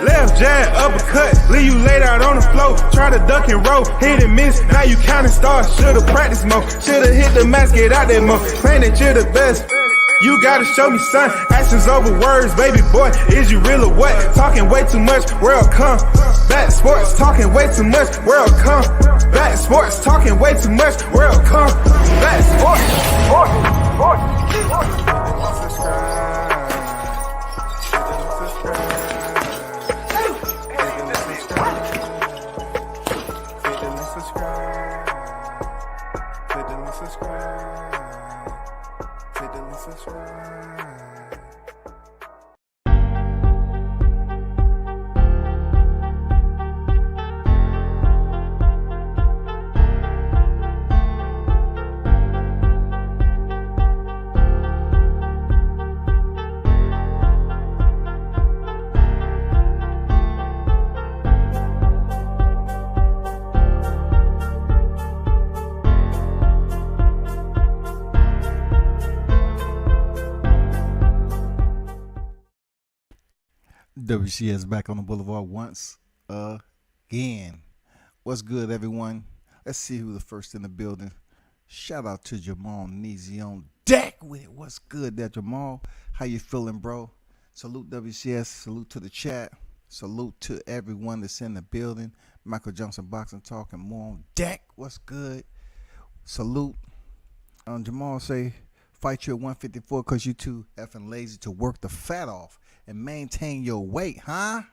Left jab, uppercut, leave you laid out on the floor. Try to duck and roll, hit and miss, now you counting stars. Should've practiced more, should've hit the mask, get out there more. Claim that you're the best. You gotta show me, son. Actions over words, baby boy. Is you real or what? Talking way too much, world come. Back sports, talking way too much, world come. Back sports, talking way too much, world come. Back sports, WCS back on the boulevard once again. What's good, everyone? Let's see who the first in the building. Shout out to Jermell Neezy on deck with it. What's good there, Jermell? How you feeling, bro? Salute WCS. Salute to the chat. Salute to everyone that's in the building. Michael Johnson Boxing Talk and more on deck. What's good? Salute. Jermell say, fight you at 154 because you too effing lazy to work the fat off and maintain your weight, huh?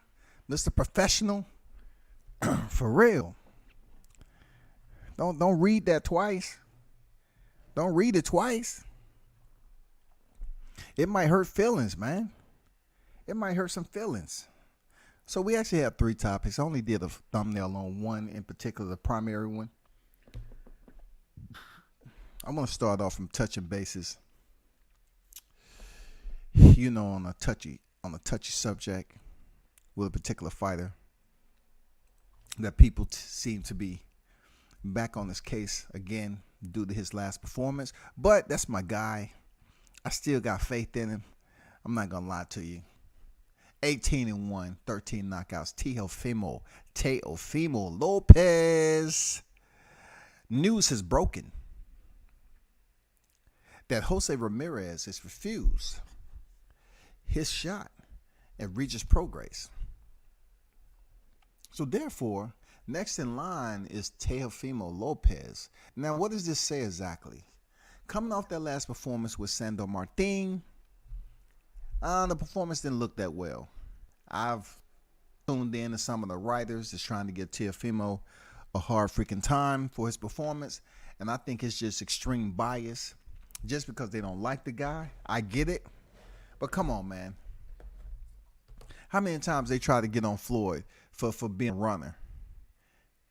Mr. Professional? For real. Don't read that twice. Don't read it twice. It might hurt feelings, man. It might hurt some feelings. So we actually have 3 topics. I only did a thumbnail on one in particular, the primary one. I'm going to start off from touching bases. You know, on a touchy subject with a particular fighter that people seem to be back on his case again due to his last performance. But that's my guy. I still got faith in him. I'm not going to lie to you. 18-1, 13 knockouts. Teofimo Lopez. News has broken that Jose Ramirez has refused his shot at Regis Prograis. So therefore, next in line is Teofimo Lopez. Now, what does this say exactly? Coming off that last performance with Sandor Martin, the performance didn't look that well. I've tuned in to some of the writers that's trying to give Teofimo a hard freaking time for his performance, and I think it's just extreme bias just because they don't like the guy. I get it, but come on, man. How many times they try to get on Floyd for being a runner?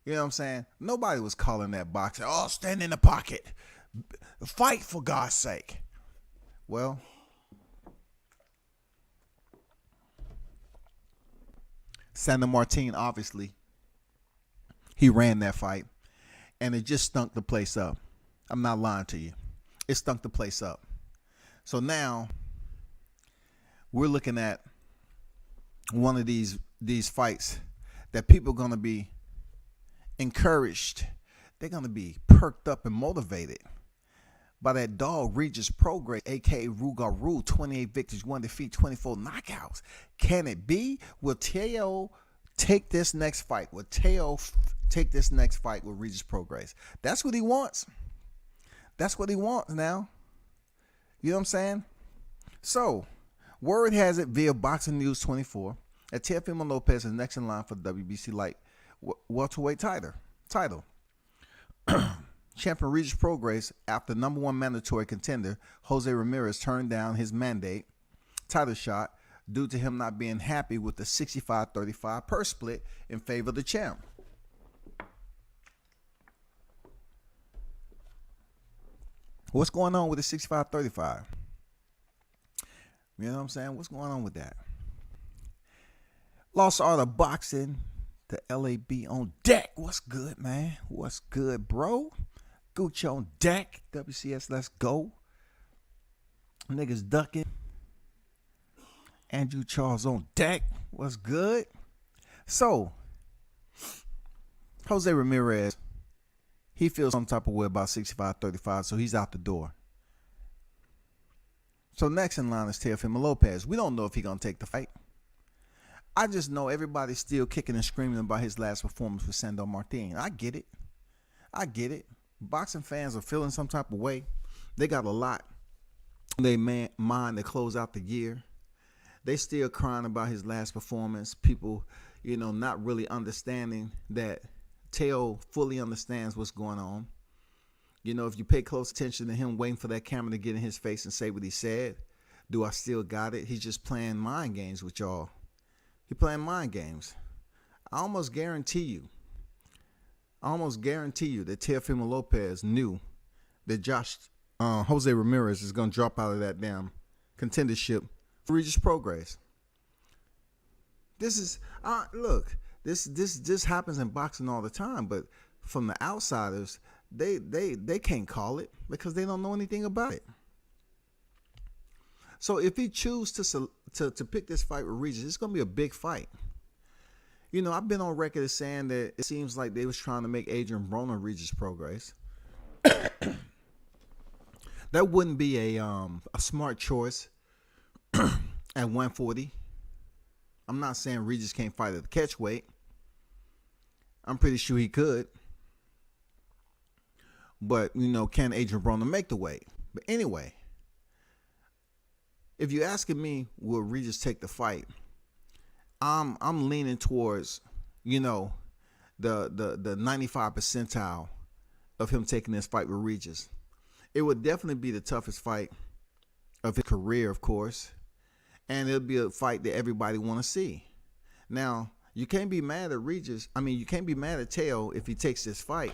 You know what I'm saying? Nobody was calling that boxer, oh, stand in the pocket. Fight, for God's sake. Well, Sandor Martin, obviously, he ran that fight, and it just stunk the place up. I'm not lying to you. It stunk the place up. So now we're looking at one of these fights that people are going to be encouraged. They're going to be perked up and motivated by that dog Regis Prograis, a.k.a. Rugaru, 28 victories, 1 defeat, 24 knockouts. Can it be? Will Teo take this next fight? Will Teo take this next fight with Regis Prograis? That's what he wants. That's what he wants now. You know what I'm saying? So, word has it via Boxing News 24 that Teofimo Lopez is next in line for the WBC light welterweight title. Champion Regis Prograis, after #1 mandatory contender Jose Ramirez turned down his mandate title shot due to him not being happy with the 65-35 purse split in favor of the champ. What's going on with the 65-35? You know what I'm saying? What's going on with that? Lost Art of Boxing, the LAB on deck. What's good, man? What's good, bro? Gucci on deck. WCS, let's go. Niggas ducking. Andrew Charles on deck. What's good? So, Jose Ramirez, he feels some type of way about 65-35, so he's out the door. So next in line is Teofimo Lopez. We don't know if he's going to take the fight. I just know everybody's still kicking and screaming about his last performance with Sandor Martin. I get it. Boxing fans are feeling some type of way. They got a lot in their mind to close out the year. They still crying about his last performance. People, not really understanding that Teo fully understands what's going on. If you pay close attention to him waiting for that camera to get in his face and say what he said, do I still got it? He's just playing mind games with y'all. He's playing mind games. I almost guarantee you that Teofimo Lopez knew that Jose Ramirez is going to drop out of that damn contendership for Regis Prograis. This is look. This happens in boxing all the time, but from the outsiders, they can't call it because they don't know anything about it. So if he chooses to pick this fight with Regis, it's going to be a big fight. I've been on record as saying that it seems like they was trying to make Adrian Broner Regis Prograis. That wouldn't be a smart choice at 140. I'm not saying Regis can't fight at the catch weight. I'm pretty sure he could. But, can Adrian Broner make the weight? But anyway, if you're asking me, will Regis take the fight? I'm leaning towards, the 95th percentile of him taking this fight with Regis. It would definitely be the toughest fight of his career, of course. And it'll be a fight that everybody want to see. Now, you can't be mad at Regis. You can't be mad at Teo if he takes this fight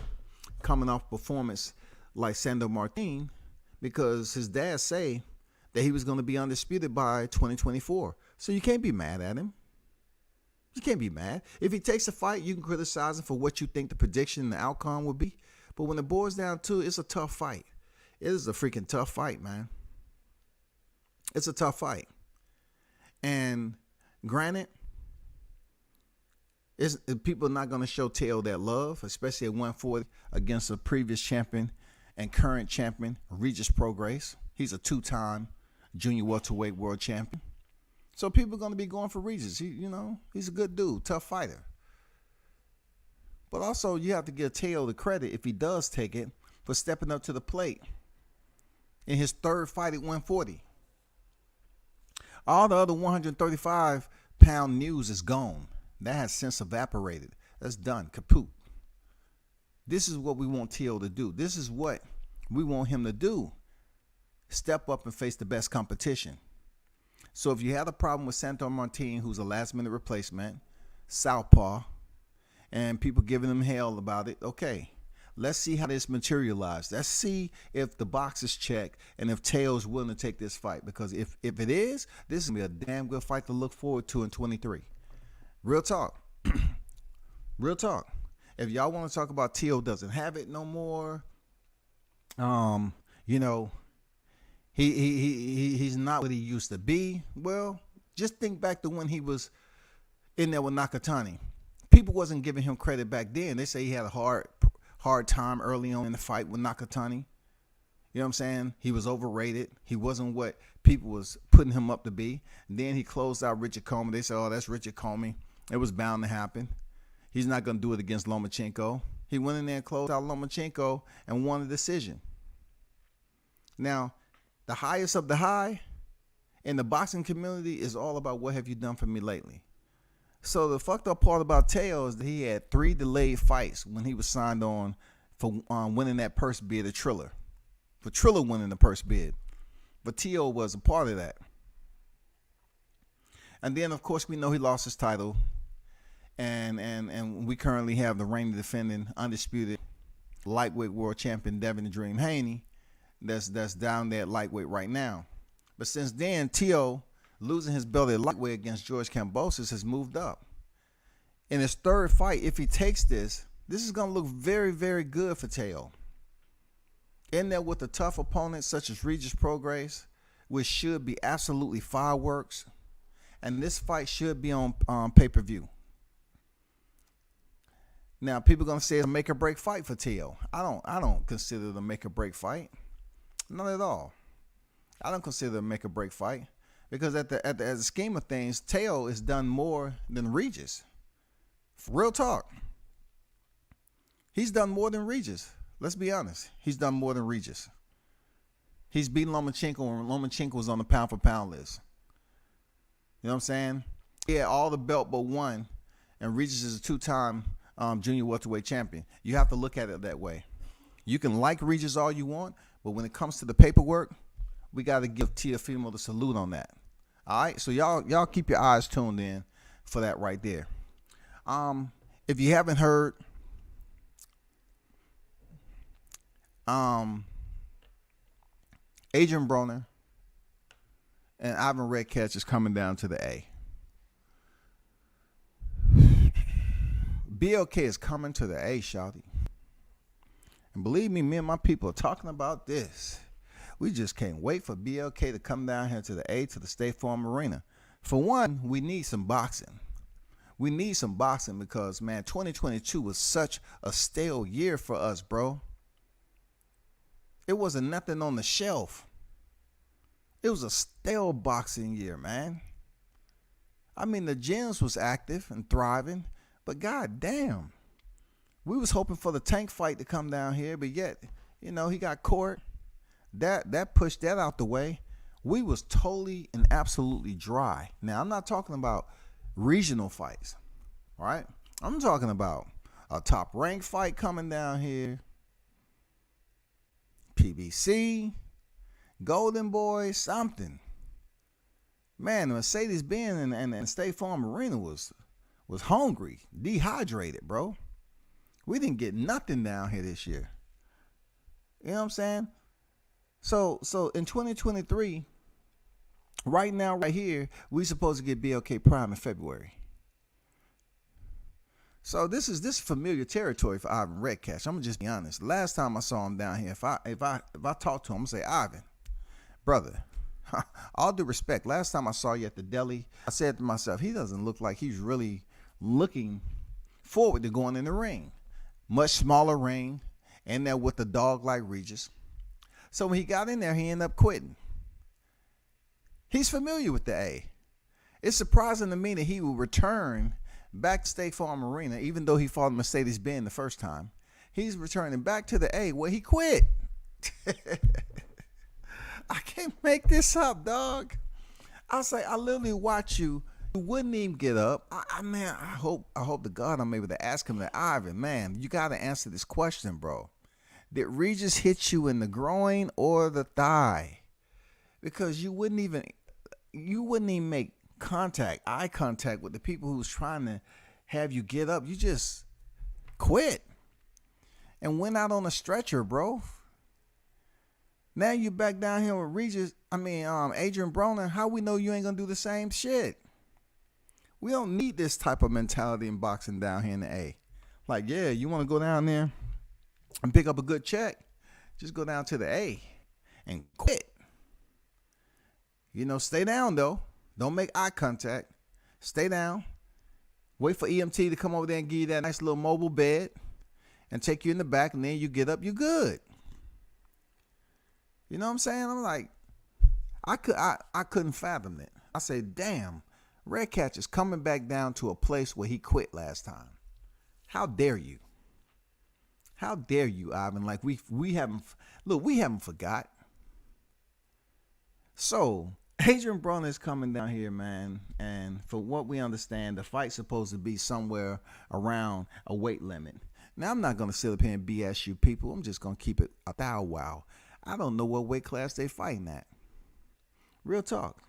coming off performance like Sandor Martin, because his dad say that he was going to be undisputed by 2024. So you can't be mad at him. You can't be mad. If he takes a fight, you can criticize him for what you think the prediction and the outcome would be. But when it boils down to it, it's a tough fight. It is a freaking tough fight, man. It's a tough fight. And granted, people are not going to show Teo that love, especially at 140 against a previous champion and current champion, Regis Prograis. He's a two-time junior welterweight world champion. So people are going to be going for Regis. He's a good dude, tough fighter. But also, you have to give Teo the credit, if he does take it, for stepping up to the plate in his third fight at 140. All the other 135-pound news is gone. That has since evaporated. That's done. Kaput. This is what we want Teo to do. This is what we want him to do. Step up and face the best competition. So if you had a problem with Sandor Martin, who's a last-minute replacement, southpaw, and people giving him hell about it, okay, let's see how this materializes. Let's see if the boxes check and if Teo's willing to take this fight. Because if it is, this is going to be a damn good fight to look forward to in 23. Real talk. Real talk. If y'all want to talk about Teo doesn't have it no more, he's not what he used to be. Well, just think back to when he was in there with Nakatani. People wasn't giving him credit back then. They say he had a hard time early on in the fight with Nakatani. You know what I'm saying? He was overrated. He wasn't what people was putting him up to be. And then he closed out Richard Comey. They said, oh, that's Richard Comey. It was bound to happen. He's not going to do it against Lomachenko. He went in there and closed out Lomachenko and won the decision. Now, the highest of the high in the boxing community is all about what have you done for me lately. So the fucked up part about Teo is that he had 3 delayed fights when he was signed on for winning that purse bid at Triller. For Triller winning the purse bid. But Teo was a part of that. And then, of course, we know he lost his title. And we currently have the reigning defending undisputed lightweight world champion Devin the Dream Haney that's down there at lightweight right now. But since then, Teo losing his belt at lightweight against George Kambosos has moved up. In his third fight, if he takes this is going to look very, very good for Teo. In there with a tough opponent such as Regis Prograis, which should be absolutely fireworks. And this fight should be on pay-per-view. Now people gonna say it's a make or break fight for Teo. I don't consider it a make or break fight. Not at all. I don't consider it a make or break fight because at the scheme of things, Teo has done more than Regis. Real talk. He's done more than Regis. Let's be honest. He's done more than Regis. He's beaten Lomachenko when Lomachenko was on the pound for pound list. You know what I'm saying? He had all the belt but one, and Regis is a two-time junior welterweight champion. You have to look at it that way. You can like Regis all you want, but when it comes to the paperwork, we got to give Teofimo the salute on that. All right, so y'all keep your eyes tuned in for that right there. If you haven't heard, Adrian Broner and Ivan Redkach is coming down to the A. BLK is coming to the A, shawty. And believe me, me and my people are talking about this. We just can't wait for BLK to come down here to the A, to the State Farm Arena. For one, we need some boxing. We need some boxing because, man, 2022 was such a stale year for us, bro. It wasn't nothing on the shelf. It was a stale boxing year, man. I mean, the gyms was active and thriving, but god damn. We was hoping for the Tank fight to come down here, but yet, you know, he got caught. That pushed that out the way. We was totally and absolutely dry. Now, I'm not talking about regional fights, all right? I'm talking about a top ranked fight coming down here. PBC, Golden Boy, something. Man, Mercedes-Benz and State Farm Arena was hungry, dehydrated, bro. We didn't get nothing down here this year. You know what I'm saying? So in 2023, right now, right here, we supposed to get BLK Prime in February. So this is familiar territory for Ivan Redkach. I'm gonna just be honest. Last time I saw him down here, if I talk to him, I'm gonna say, Ivan, brother, all due respect, last time I saw you at the deli, I said to myself, he doesn't look like he's really looking forward to going in the ring. Much smaller ring, and there with the dog like Regis. So when he got in there, he ended up quitting. He's familiar with the A. It's surprising to me that he will return back to State Farm Arena, even though he fought Mercedes-Benz the first time. He's returning back to the A where he quit. I can't make this up, dog. I say, I literally watch you. You wouldn't even get up. Man, I hope to God I'm able to ask him that, Ivan, man, you got to answer this question, bro. Did Regis hit you in the groin or the thigh? Because you wouldn't even make eye contact with the people who was trying to have you get up. You just quit and went out on a stretcher, bro. Now you back down here with Regis. Adrian Broner. How we know you ain't gonna do the same shit? We don't need this type of mentality in boxing down here in the A. Like, yeah, you want to go down there and pick up a good check? Just go down to the A and quit. You know, stay down though. Don't make eye contact. Stay down. Wait for EMT to come over there and give you that nice little mobile bed and take you in the back, and then you get up, you good. You know what I'm saying? I'm like, I couldn't fathom it. I say, damn, Redkach is coming back down to a place where he quit last time. How dare you? How dare you, Ivan? Like we haven't forgot. So Adrian Broner is coming down here, man, and for what we understand, the fight's supposed to be somewhere around a weight limit. Now, I'm not going to sit up here and BS you people. I'm just going to keep it a thou wow. I don't know what weight class they fighting at. Real talk.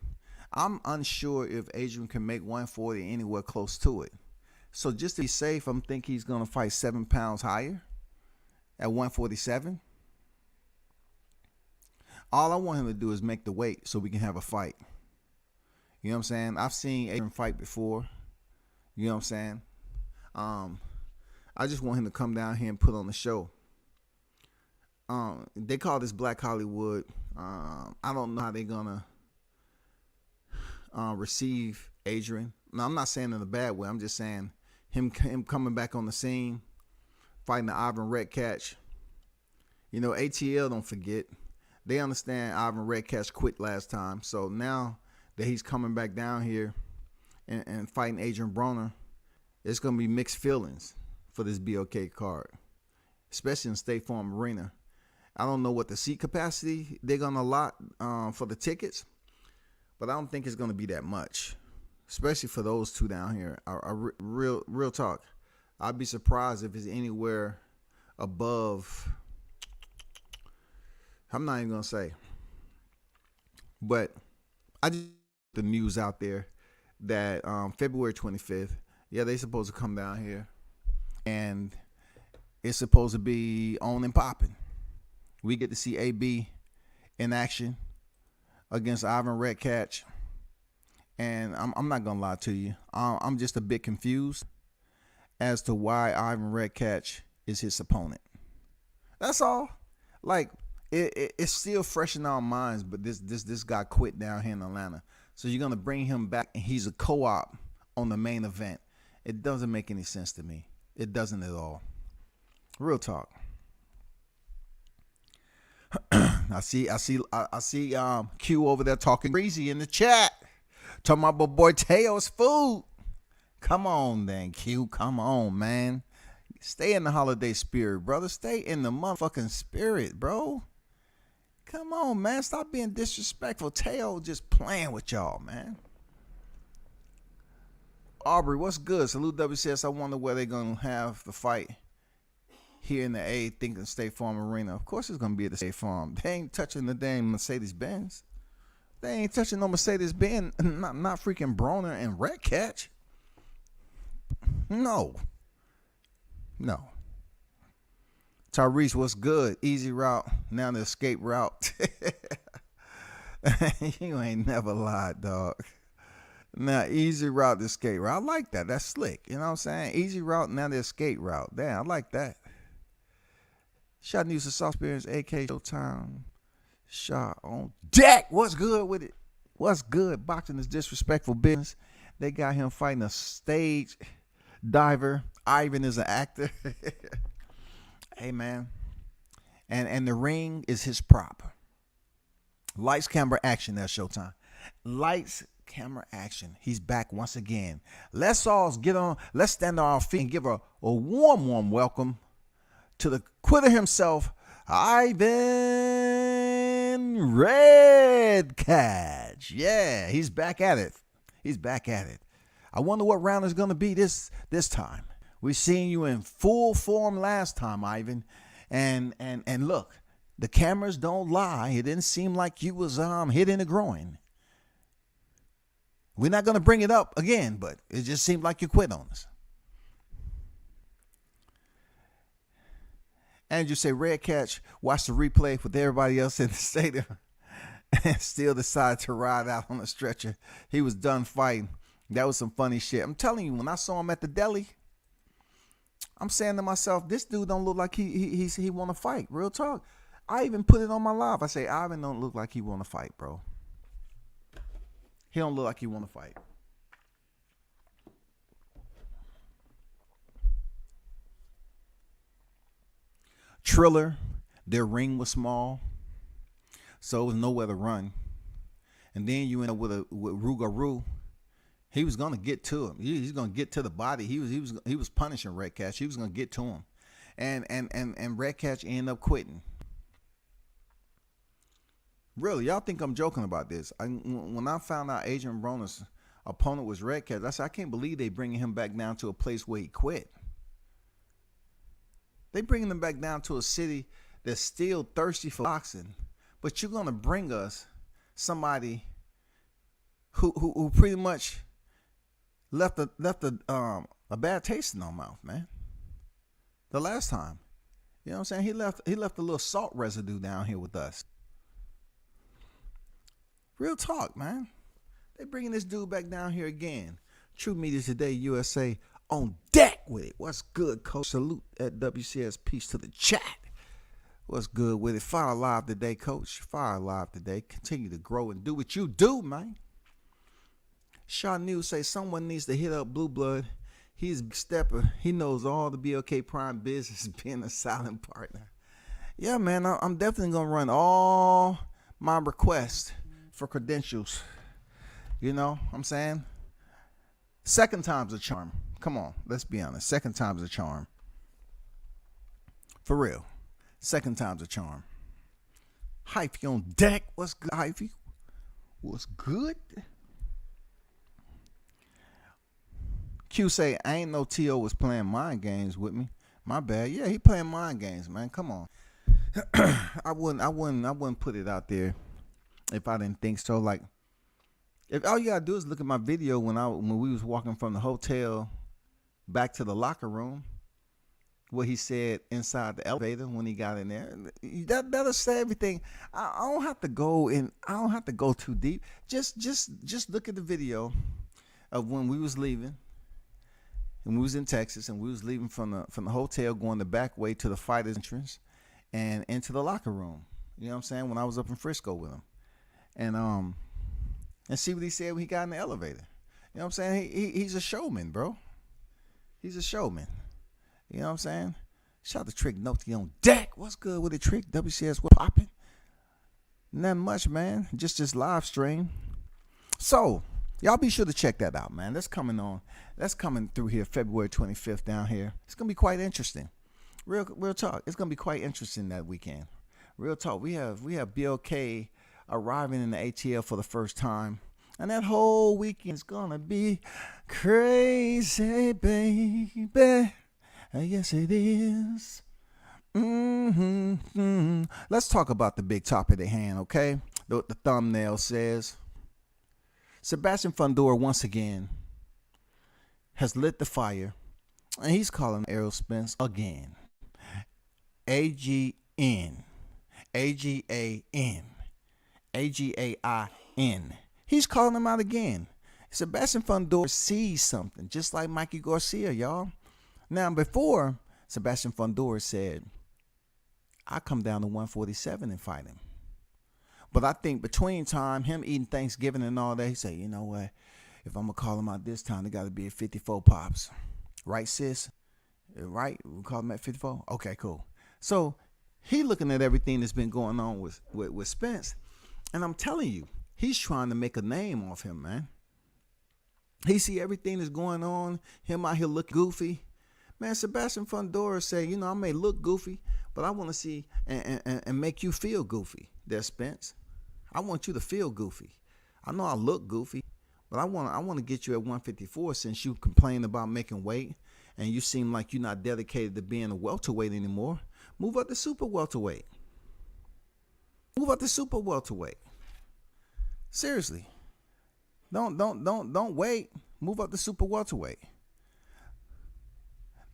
I'm unsure if Adrian can make 140 anywhere close to it. So just to be safe, I'm thinking he's going to fight 7 pounds higher at 147. All I want him to do is make the weight so we can have a fight. You know what I'm saying? I've seen Adrian fight before. You know what I'm saying? I just want him to come down here and put on the show. They call this Black Hollywood. I don't know how they're going to receive Adrian. Now, I'm not saying in a bad way. I'm just saying him coming back on the scene. fighting the Ivan Redkach. You know, ATL don't forget. They understand Ivan Redkach quit last time. So now that he's coming back down here and fighting Adrian Broner, it's going to be mixed feelings for this BOK card, especially in State Farm Arena. I don't know what the seat capacity they're going to allot for the tickets, but I don't think it's going to be that much, especially for those two down here. Real talk. I'd be surprised if it's anywhere above, I'm not even going to say. But I just the news out there that February 25th, yeah, they supposed to come down here. And it's supposed to be on and popping. We get to see AB in action against Ivan Redkach. And I'm not going to lie to you. I'm just a bit confused as to why Ivan Redkach is his opponent. That's all. Like, it's still fresh in our minds, but this guy quit down here in Atlanta. So you're going to bring him back, and he's a co-op on the main event. It doesn't make any sense to me. It doesn't at all. Real talk. I see Q over there talking crazy in the chat. Talking about my boy Teo's food. Come on then, Q. Come on, man. Stay in the holiday spirit, brother. Stay in the motherfucking spirit, bro. Come on, man. Stop being disrespectful. Teo just playing with y'all, man. Aubrey, what's good? Salute WCS. I wonder where they're going to have the fight here in the A, thinking State Farm Arena. Of course it's going to be at the State Farm. They ain't touching the damn Mercedes-Benz. They ain't touching no Mercedes-Benz. Not freaking Broner and Redkach. No. Tyrese, what's good? Easy route. Now the escape route. You ain't never lied, dog. Now, easy route to escape route. I like that. That's slick. You know what I'm saying? Easy route, now the escape route. Damn, I like that. Shot news of South Experience, AK Showtime. Shot on deck. What's good with it? What's good? Boxing is disrespectful business. They got him fighting a stage diver. Ivan is an actor. Hey, man. And the ring is his prop. Lights, camera, action. That's Showtime. Lights, camera, action. He's back once again. Let's all get on. Let's stand on our feet and give a warm welcome to the quitter himself, Ivan Redkach. Yeah, he's back at it. I wonder what round is going to be this time. We seen you in full form last time, Ivan. And look, the cameras don't lie. It didn't seem like you was hit in the groin. We're not going to bring it up again, but it just seemed like you quit on us. And you say, Redkach watched the replay with everybody else in the stadium and still decided to ride out on a stretcher. He was done fighting. That was some funny shit. I'm telling you, when I saw him at the deli, I'm saying to myself, this dude don't look like he want to fight. Real talk. I even put it on my live. I say, Ivan don't look like he want to fight, bro. He don't look like he want to fight. Triller, their ring was small, so it was nowhere to run. And then you end up with Rougarou. He was gonna get to him. He's gonna get to the body. He was punishing Redkach. He was gonna get to him, and Redkach ended up quitting. Really, y'all think I'm joking about this? When I found out Adrian Broner's opponent was Redkach, I said I can't believe they bringing him back down to a place where he quit. They bringing him back down to a city that's still thirsty for boxing, but you're gonna bring us somebody who pretty much left a bad taste in our mouth, man. The last time, you know what I'm saying? He left a little salt residue down here with us. Real talk, man. They bringing this dude back down here again. True Media Today, USA. On deck with it. What's good, coach? Salute at WCS. Peace to the chat. What's good with it? Fire live today, coach. Fire live today. Continue to grow and do what you do, man. Shaw News say someone needs to hit up Blue Blood. He's a stepper. He knows all the BLK Prime business, being a silent partner. Yeah, man, I'm definitely going to run all my requests for credentials. You know what I'm saying? Second time's a charm. Come on, let's be honest. Second time's a charm. For real. Second time's a charm. Hyphy on deck. What's good, Hyphy? What's good? Q say, I ain't know T.O. was playing mind games with me. My bad. Yeah, he playing mind games, man. Come on. I wouldn't put it out there if I didn't think so. Like, if all you gotta do is look at my video when we was walking from the hotel back to the locker room, what he said inside the elevator when he got in there. That'll say everything. I don't have to go too deep. Just look at the video of when we was leaving. And we was in Texas, and we was leaving from the hotel, going the back way to the fighter's entrance and into the locker room. You know what I'm saying? When I was up in Frisco with him. And see what he said when he got in the elevator. You know what I'm saying? He's a showman, bro. He's a showman. You know what I'm saying? Shout out to Trick Noty on deck. What's good with it, Trick? WCS, what popping? Nothing much, man. Just this live stream. So, y'all be sure to check that out, man. That's coming through here February 25th down here. It's going to be quite interesting. Real talk. It's going to be quite interesting that weekend. Real talk. We have BLK arriving in the ATL for the first time. And that whole weekend is going to be crazy, baby. Yes, it is. Let's talk about the big topic at hand, okay? The thumbnail says, Sebastian Fundora once again has lit the fire, and he's calling Errol Spence again. A-G-N. A-G-A-N. A-G-A-I-N. He's calling him out again. Sebastian Fundora sees something, just like Mikey Garcia, y'all. Now, before, Sebastian Fundora said, I come down to 147 and fight him. But I think between time, him eating Thanksgiving and all that, he said, you know what? If I'm going to call him out this time, it got to be at 54 pops. Right, sis? Right? We call him at 54? Okay, cool. So, he looking at everything that's been going on with Spence. And I'm telling you, he's trying to make a name off him, man. He see everything that's going on, him out here looking goofy. Man, Sebastian Fundora say, you know, I may look goofy, but I want to see and make you feel goofy there, Spence. I want you to feel goofy. I know I look goofy, but I want to get you at 154 since you complain about making weight and you seem like you're not dedicated to being a welterweight anymore. Move up to super welterweight. Move up to super welterweight. Seriously. Don't wait. Move up to super welterweight.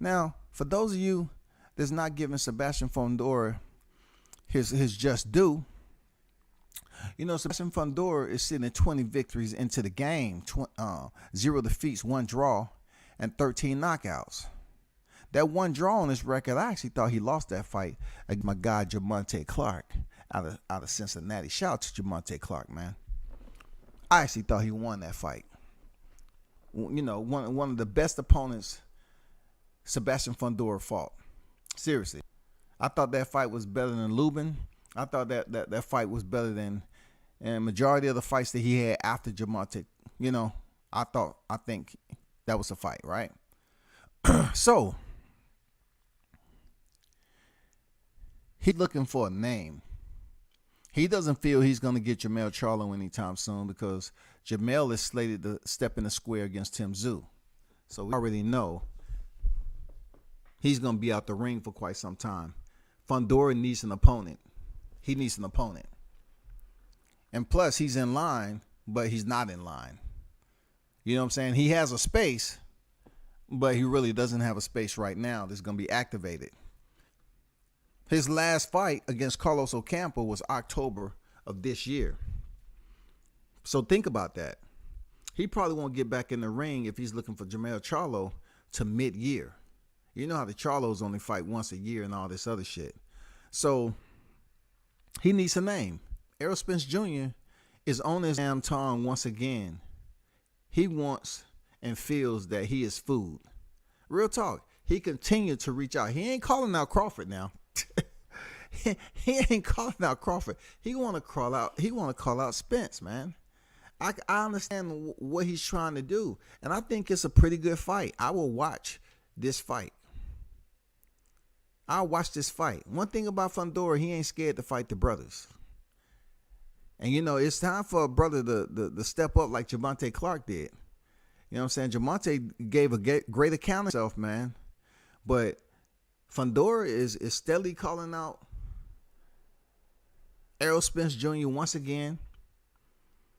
Now, for those of you that's not giving Sebastian Fundora his just due, you know, Sebastian Fundora is sitting at 20 victories into the game, 0 defeats, 1 draw, and 13 knockouts. That 1 draw on his record, I actually thought he lost that fight against my guy Jamonte Clark out of Cincinnati. Shout out to Jamonte Clark, man. I actually thought he won that fight. You know, one of the best opponents Sebastian Fundora fought. Seriously. I thought that fight was better than Lubin. I thought that fight was better than and majority of the fights that he had after Jamonte. You know, I think that was a fight, right? So, he's looking for a name. He doesn't feel he's going to get Jermell Charlo anytime soon because Jermell is slated to step in the square against Tim Tszyu. So we already know he's going to be out the ring for quite some time. Fundora needs an opponent. He needs an opponent. And plus, he's in line, but he's not in line. You know what I'm saying? He has a space, but he really doesn't have a space right now that's going to be activated. His last fight against Carlos Ocampo was October of this year. So think about that. He probably won't get back in the ring if he's looking for Jermell Charlo to mid-year. You know how the Charlos only fight once a year and all this other shit. So he needs a name. Errol Spence Jr. is on his damn tongue once again. He wants and feels that he is food. Real talk. He continued to reach out. He ain't calling out Crawford now. he ain't calling out Crawford. He want to call out. He want to call out Spence, man. I understand what he's trying to do, and I think it's a pretty good fight. I will watch this fight. I'll watch this fight. One thing about Fundora, he ain't scared to fight the brothers. And, you know, it's time for a brother to step up like Javante Clark did. You know what I'm saying? Javante gave a great account of himself, man. But Fundora is steadily calling out Errol Spence Jr. once again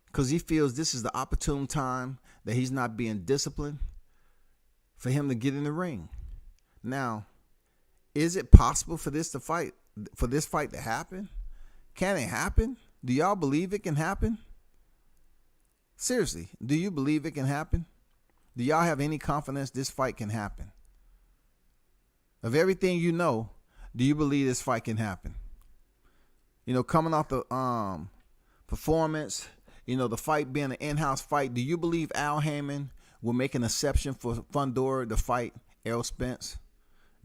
because he feels this is the opportune time that he's not being disciplined for him to get in the ring. Now, is it possible for this fight to happen? Can it happen? Do y'all believe it can happen? Seriously, do you believe it can happen? Do y'all have any confidence this fight can happen? Of everything you know, do you believe this fight can happen? You know, coming off the performance, you know, the fight being an in-house fight, do you believe Al Haymon will make an exception for Fundora to fight Errol Spence?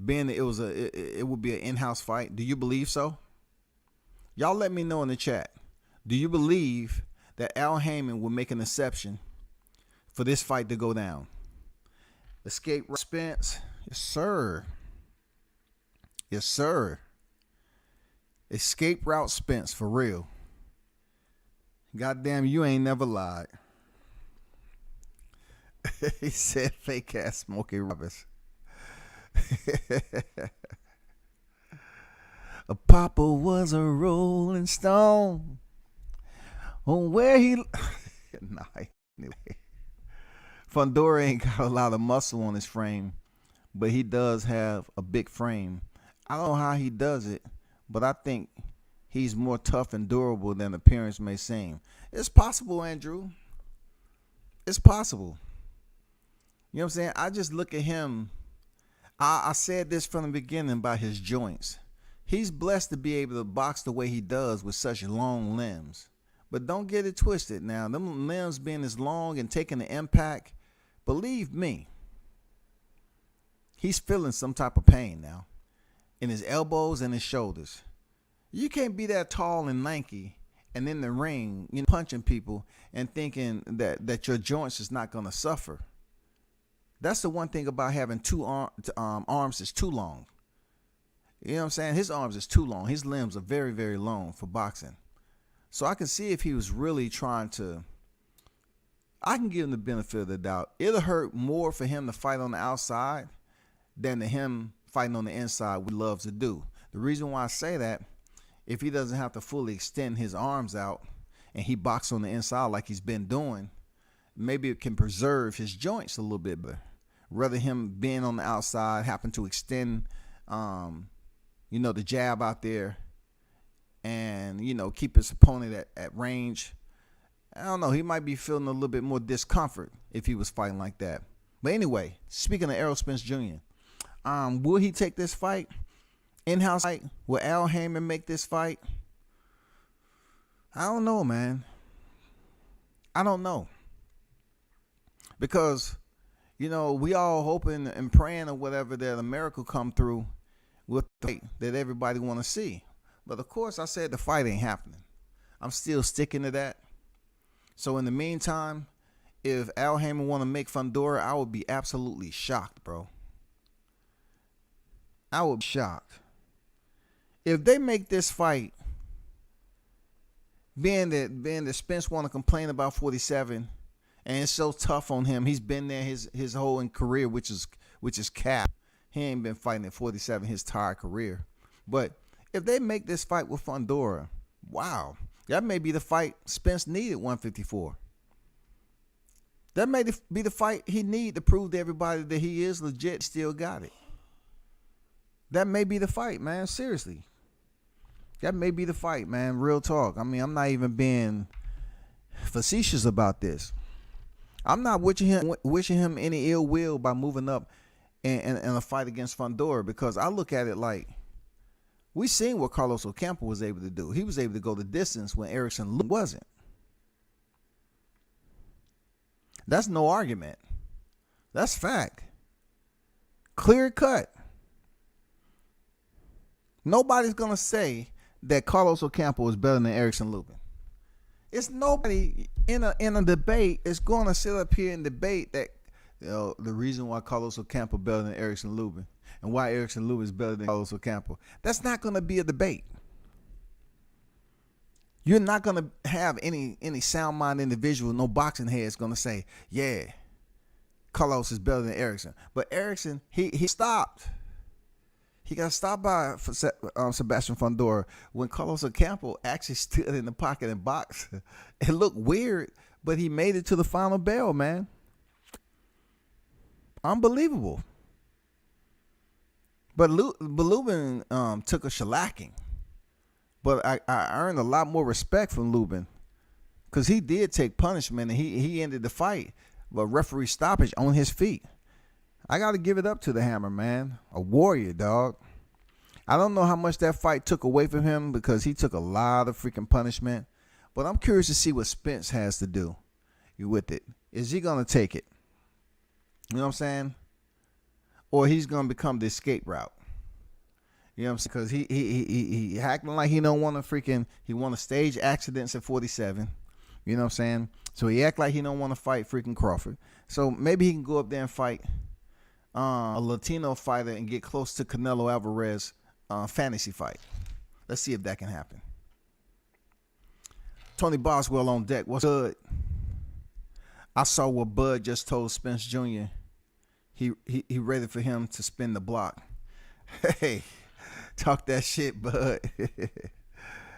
Being that it would be an in-house fight, do you believe so? Y'all let me know in the chat. Do you believe that Al Haymon will make an exception for this fight to go down? Escape Spence, yes sir. Yes sir. Escape route Spence, for real. Goddamn, you ain't never lied. He said fake ass Smokey Roberts. A Papa was a rolling stone. On where he nah, anyway. Fundora ain't got a lot of muscle on his frame, but he does have a big frame. I don't know how he does it, but I think he's more tough and durable than appearance may seem. It's possible, Andrew. It's possible. You know what I'm saying? I just look at him. I said this from the beginning about his joints. He's blessed to be able to box the way he does with such long limbs. But don't get it twisted now. Them limbs being as long and taking the impact, believe me, he's feeling some type of pain now in his elbows and his shoulders. You can't be that tall and lanky and in the ring, you know, punching people and thinking that your joints is not going to suffer. That's the one thing about having two arms is too long. You know what I'm saying? His arms is too long. His limbs are very, very long for boxing. So I can see if he was really trying to, I can give him the benefit of the doubt. It'll hurt more for him to fight on the outside than to him fighting on the inside, what he loves to do. The reason why I say that, if he doesn't have to fully extend his arms out and he boxes on the inside like he's been doing, maybe it can preserve his joints a little bit better. Rather him being on the outside, happen to extend, you know, the jab out there and, you know, keep his opponent at range. I don't know. He might be feeling a little bit more discomfort if he was fighting like that. But anyway, speaking of Errol Spence Jr., will he take this fight? In-house fight? Will Al Haymon make this fight? I don't know, man. I don't know. Because, you know, we all hoping and praying or whatever that America come through with the fight that everybody want to see. But of course, I said the fight ain't happening. I'm still sticking to that. So in the meantime, if Al Haymon want to make Fundora, I would be absolutely shocked, bro. I would be shocked. If they make this fight, being that Spence want to complain about 47, and it's so tough on him. He's been there his whole career, which is cap. He ain't been fighting at 47 his entire career. But if they make this fight with Fundora, wow, that may be the fight Spence needed 154. That may be the fight he need to prove to everybody that he is legit, still got it. That may be the fight, man. Seriously. That may be the fight, man. Real talk. I mean, I'm not even being facetious about this. I'm not wishing him any ill will by moving up in a fight against Fundora, because I look at it like we seen what Carlos Ocampo was able to do. He was able to go the distance when Erickson wasn't. That's no argument. That's fact. Clear cut. Nobody's gonna say that Carlos Ocampo is better than Erickson Lubin. It's nobody in a debate is gonna sit up here and debate that the reason why Carlos Ocampo better than Erickson Lubin and why Erickson Lubin is better than Carlos Ocampo. That's not gonna be a debate. You're not gonna have any sound mind individual, no boxing heads gonna say, yeah, Carlos is better than Erickson. But Erickson, he stopped. He got stopped by Sebastian Fundora when Carlos Ocampo actually stood in the pocket and boxed. It looked weird, but he made it to the final bell, man. Unbelievable. But Lubin took a shellacking. But I earned a lot more respect from Lubin because he did take punishment and he ended the fight with a referee stoppage on his feet. I got to give it up to the Hammer, man. A warrior, dog. I don't know how much that fight took away from him because he took a lot of freaking punishment. But I'm curious to see what Spence has to do with it. Is he going to take it? You know what I'm saying? Or he's going to become the escape route. You know what I'm saying? Because he acting like he don't want to he want to stage accidents at 47. You know what I'm saying? So he act like he don't want to fight freaking Crawford. So maybe he can go up there and fight a Latino fighter and get close to Canelo Alvarez fantasy fight. Let's see if that can happen. Tony Boswell on deck. What's good? I saw what Bud just told Spence Jr. He ready for him to spin the block. Hey, talk that shit, Bud.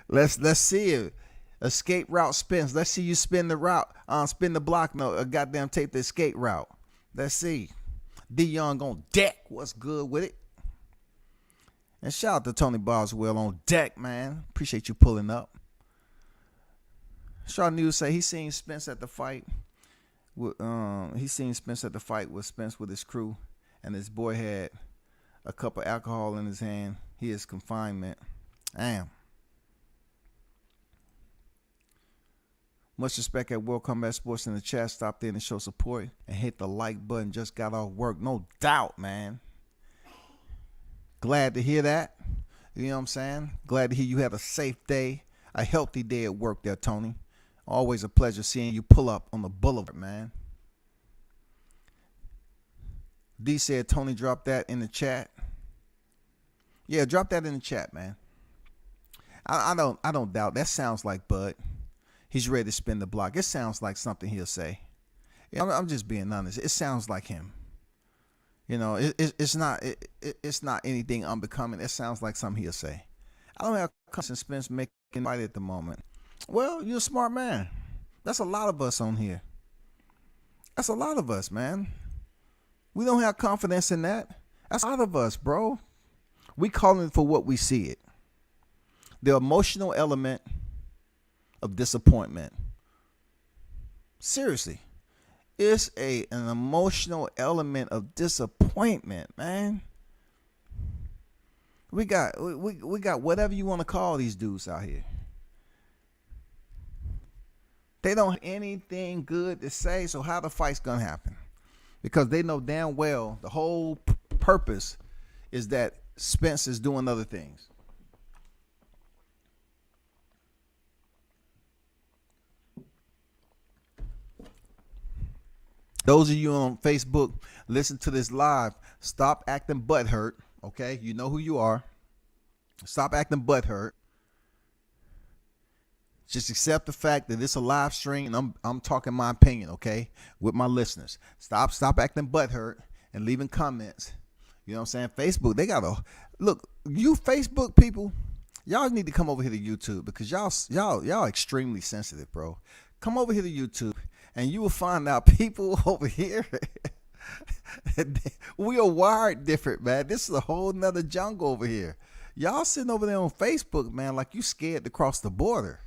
Let's see it. Escape route Spence. Let's see you spin the route. Spin the block. No, goddamn take the escape route. Let's see. D Young on deck. What's good with it? And shout out to Tony Boswell on deck, man. Appreciate you pulling up. Shaw News say he seen Spence at the fight. He seen Spence at the fight with Spence with his crew, and his boy had a cup of alcohol in his hand. He is confinement. Damn. Much respect at World Combat Sports in the chat. Stop there and show support and hit the like button. Just got off work. No doubt, man. Glad to hear that. You know what I'm saying? Glad to hear you had a safe day, a healthy day at work there, Tony. Always a pleasure seeing you pull up on the boulevard, man. D said Tony dropped that in the chat. Yeah, drop that in the chat, man. I don't doubt. That sounds like Bud. He's ready to spin the block. It sounds like something he'll say. I'm just being honest. It sounds like him. You know, it's not anything unbecoming. It sounds like something he'll say. I don't have confidence in Spence making a fight at the moment. Well, you're a smart man. That's a lot of us on here. That's a lot of us, man. We don't have confidence in that. That's a lot of us, bro. We calling for what we see it. The emotional element of disappointment. Seriously. It's an emotional element of disappointment, man. We got whatever you want to call these dudes out here. They don't have anything good to say, so how the fight's gonna happen? Because they know damn well the whole purpose is that Spence is doing other things. Those of you on Facebook, listen to this live. Stop acting butthurt, okay? You know who you are. Stop acting butthurt. Just accept the fact that it's a live stream and I'm talking my opinion, okay? With my listeners. Stop acting butthurt and leaving comments. You know what I'm saying? Facebook, they got to look, you Facebook people, y'all need to come over here to YouTube because y'all extremely sensitive, bro. Come over here to YouTube and you will find out people over here we are wired different, man. This is a whole nother jungle over here. Y'all sitting over there on Facebook, man, like you scared to cross the border.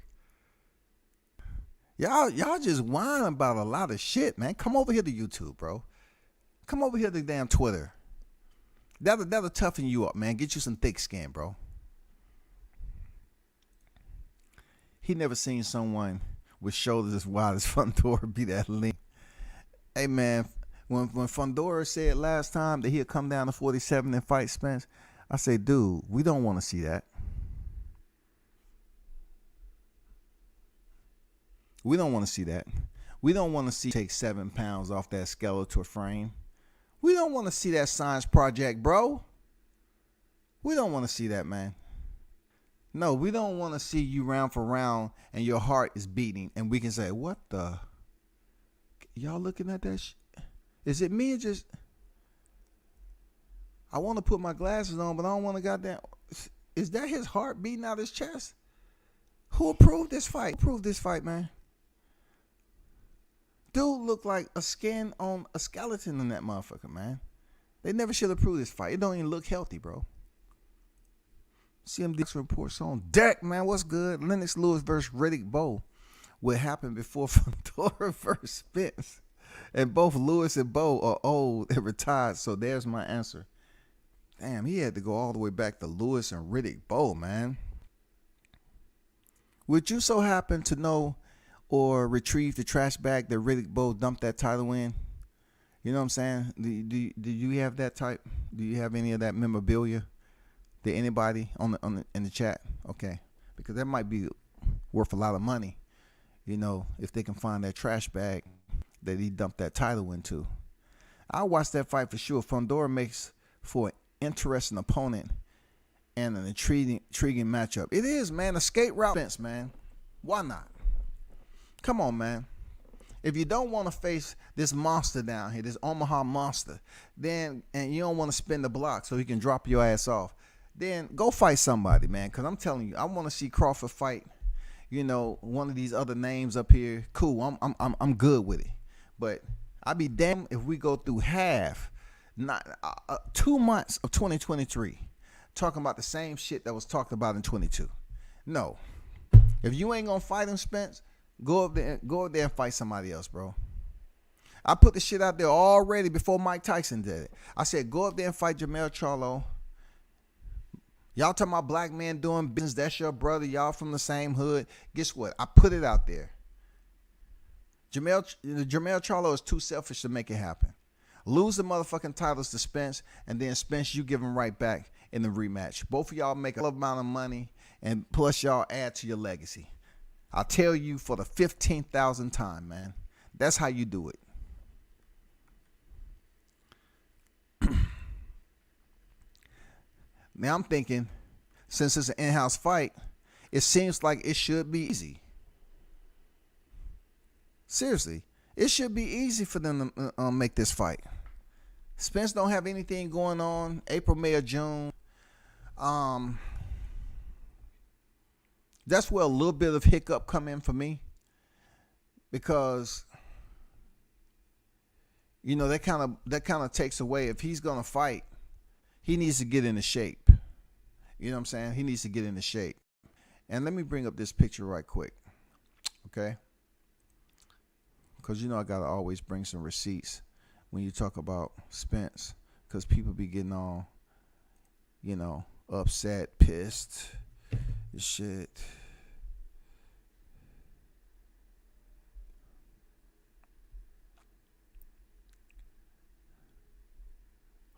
Y'all just whining about a lot of shit, man. Come over here to YouTube, bro. Come over here to damn Twitter. That'll toughen you up, man. Get you some thick skin, bro. He never seen someone with shoulders as wide as Fundora be that lean. Hey, man, When Fundora said last time that he'd come down to 47 and fight Spence, I said, dude, we don't want to see that. We don't want to see that. We don't want to see take 7 pounds off that skeletal frame. We don't want to see that science project, bro. We don't want to see that, man. No, we don't want to see you round for round and your heart is beating and we can say, what the? Y'all looking at that shit? Is it me or just? I want to put my glasses on, but I don't want to goddamn. Is that his heart beating out his chest? Who approved this fight? Who approved this fight, man? Dude looked like a skin on a skeleton in that motherfucker, man. They never should approve this fight. It don't even look healthy, bro. CMD's reports on deck, man. What's good? Lennox Lewis versus Riddick Bowe. What happened before Fundora versus Spence? And both Lewis and Bowe are old and retired, so there's my answer. Damn, he had to go all the way back to Lewis and Riddick Bowe, man. Would you so happen to know or retrieve the trash bag that Riddick Bowe dumped that title in? You know what I'm saying? Do you have that type? Do you have any of that memorabilia? Did anybody in the chat? Okay, because that might be worth a lot of money. You know, if they can find that trash bag that he dumped that title into. I'll watch that fight for sure. Fundora makes for an interesting opponent and an intriguing matchup. It is, man. Escape route, Spence, man. Why not? Come on, man. If you don't want to face this monster down here, this Omaha monster, then and you don't want to spin the block so he can drop your ass off, then go fight somebody, man. Because I'm telling you, I want to see Crawford fight, you know, one of these other names up here. Cool, I'm good with it. But I'd be damned if we go through half, not 2 months of 2023, talking about the same shit that was talked about in 22. No, if you ain't gonna fight him, Spence, go up there and fight somebody else, bro. I put the shit out there already before Mike Tyson did it. I said, go up there and fight Jermell Charlo. Y'all talking about black men doing business. That's your brother. Y'all from the same hood. Guess what? I put it out there. Jermell Charlo is too selfish to make it happen. Lose the motherfucking titles to Spence, and then Spence, you give him right back in the rematch. Both of y'all make a lot amount of money, and plus y'all add to your legacy. I'll tell you for the 15,000th time, man. That's how you do it. Now I'm thinking, since it's an in-house fight, it seems like it should be easy. Seriously, it should be easy for them to make this fight. Spence don't have anything going on April, May, or June. That's where a little bit of hiccup come in for me, because you know that kind of takes away. If he's gonna fight, he needs to get into shape. You know what I'm saying? He needs to get into shape. And let me bring up this picture right quick, okay? Because you know I gotta always bring some receipts when you talk about Spence, because people be getting all, you know, upset, pissed, shit.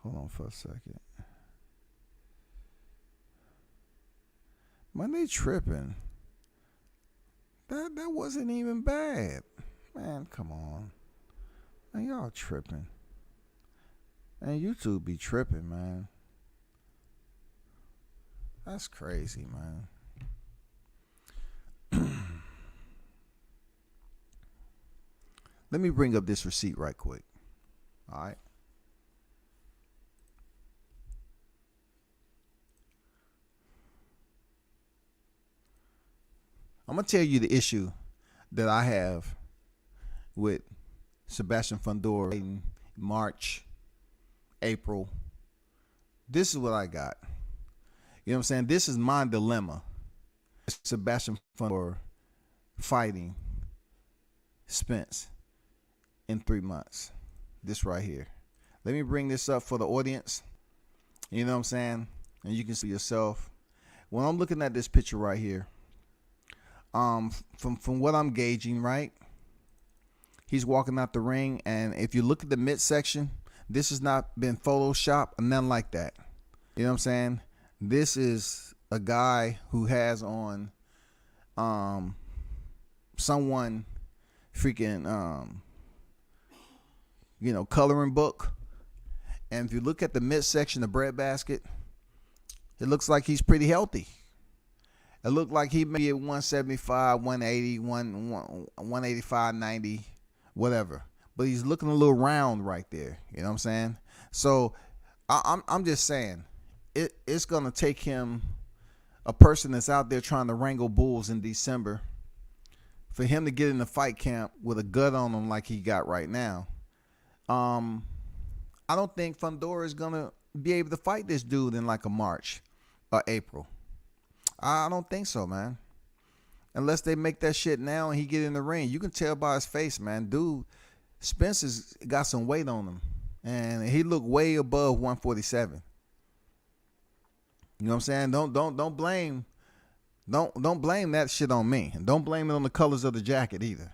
Hold on for a second. Man, they tripping. That wasn't even bad. Man, come on. Man, y'all tripping. Man, YouTube be tripping, man. That's crazy, man. Let me bring up this receipt right quick. All right. I'm going to tell you the issue that I have with Sebastian Fundora in March, April. This is what I got. You know what I'm saying? This is my dilemma. Sebastian Fundora fighting Spence in 3 months. This right here. Let me bring this up for the audience. You know what I'm saying? And you can see yourself. When I'm looking at this picture right here, from what I'm gauging, right? he's walking out the ring, and if you look at the midsection, this has not been photoshopped or nothing like that. You know what I'm saying? This is a guy who has on someone freaking coloring book. And if you look at the midsection, the breadbasket, it looks like he's pretty healthy. It looked like he may be at 175, 180, 185, 90, whatever. But he's looking a little round right there. You know what I'm saying? So I'm just saying, it's going to take him, a person that's out there trying to wrangle bulls in December, for him to get in the fight camp with a gut on him like he got right now. I don't think Fundora is going to be able to fight this dude in like a March or April. I don't think so, man. Unless they make that shit now and he get in the ring. You can tell by his face, man. Dude, Spence has got some weight on him. And he looked way above 147. You know what I'm saying? Don't blame that shit on me. And don't blame it on the colors of the jacket either.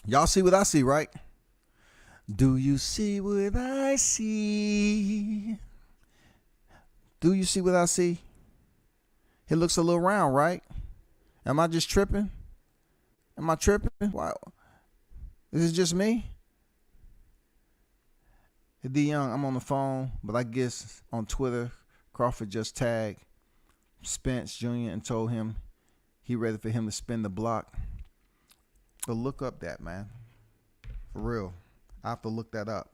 Y'all see what I see, right? Do you see what I see? Do you see what I see? It looks a little round, right? Am I just tripping? Am I tripping? Wow. Is it just me? D Young, I'm on the phone, but I guess on Twitter, Crawford just tagged Spence Jr. and told him he ready for him to spin the block. But look up that, man. For real. I have to look that up.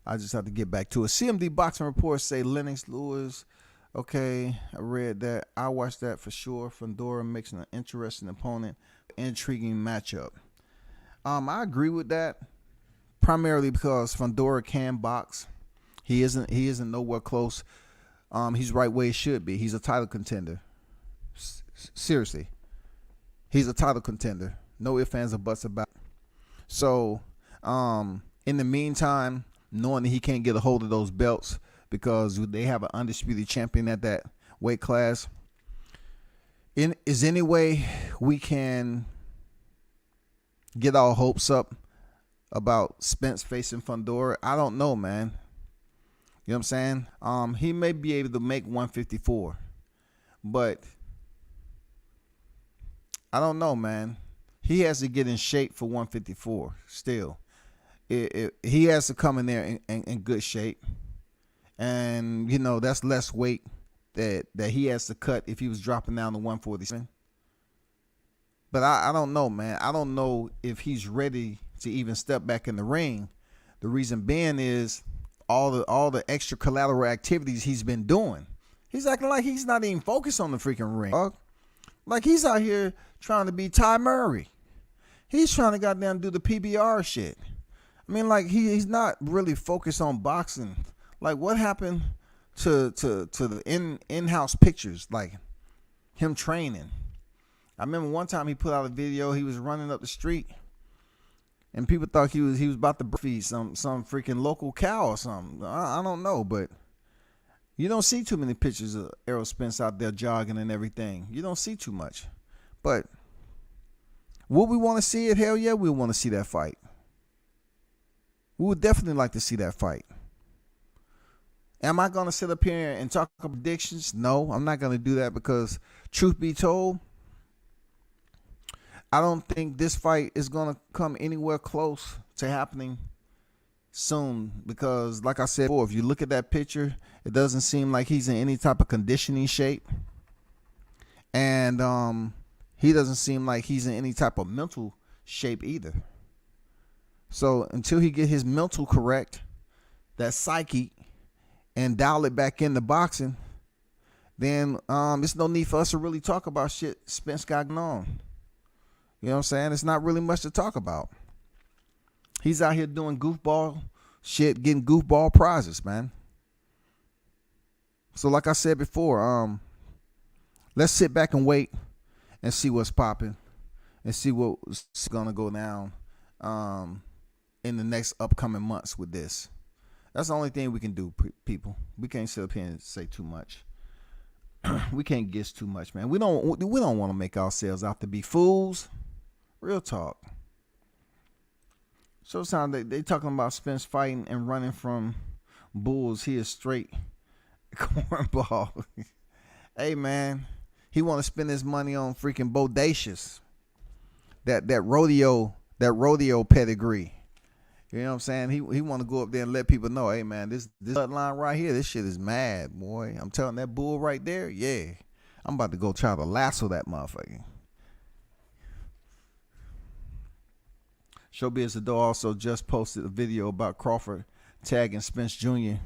I just have to get back to it. CMD boxing reports say Lennox Lewis. Okay, I read that. I watched that for sure. Fundora makes an interesting opponent. Intriguing matchup. I agree with that. Primarily because Fundora can box. He isn't nowhere close. He's right where he should be. He's a title contender. Seriously. He's a title contender. No ifs, ands, or buts about it. So, in the meantime, knowing that he can't get a hold of those belts because they have an undisputed champion at that weight class, is any way we can get our hopes up about Spence facing Fundora? I don't know, man. You know what I'm saying? He may be able to make 154, but I don't know, man. He has to get in shape for 154 still. He has to come in there in good shape. And, that's less weight that he has to cut if he was dropping down to 147. But I don't know, man. I don't know if he's ready to even step back in the ring. The reason being is all the extra collateral activities he's been doing. He's acting like he's not even focused on the freaking ring. Like he's out here trying to be Ty Murray. He's trying to goddamn do the PBR shit. I mean, like he's not really focused on boxing. Like what happened to the in-house pictures, like him training? I remember one time he put out a video. He was running up the street, and people thought he was about to feed some freaking local cow or something. I don't know, but you don't see too many pictures of Errol Spence out there jogging and everything. You don't see too much. But would we want to see it? Hell yeah, we want to see that fight. We would definitely like to see that fight. Am I going to sit up here and talk about predictions? No, I'm not going to do that because, truth be told, I don't think this fight is going to come anywhere close to happening soon because, like I said before, if you look at that picture, it doesn't seem like he's in any type of conditioning shape. And he doesn't seem like he's in any type of mental shape either. So until he get his mental correct, that psyche, and dial it back into boxing, then there's no need for us to really talk about shit Spence got going on. You know what I'm saying? It's not really much to talk about. He's out here doing goofball shit, getting goofball prizes, man. So like I said before, let's sit back and wait and see what's popping and see what's gonna go down in the next upcoming months with this. That's the only thing we can do, people. We can't sit up here and say too much. We can't guess too much, man. We don't want to make ourselves out to be fools. Real talk. Showtime, they talking about Spence fighting and running from bulls. He is straight cornball. Hey, man, he want to spend his money on freaking bodacious. That rodeo pedigree. You know what I'm saying? He want to go up there and let people know, hey, man, this bloodline right here, this shit is mad, boy. I'm telling that bull right there, yeah. I'm about to go try to lasso that motherfucker. Showbiz Adore also just posted a video about Crawford tagging Spence Jr.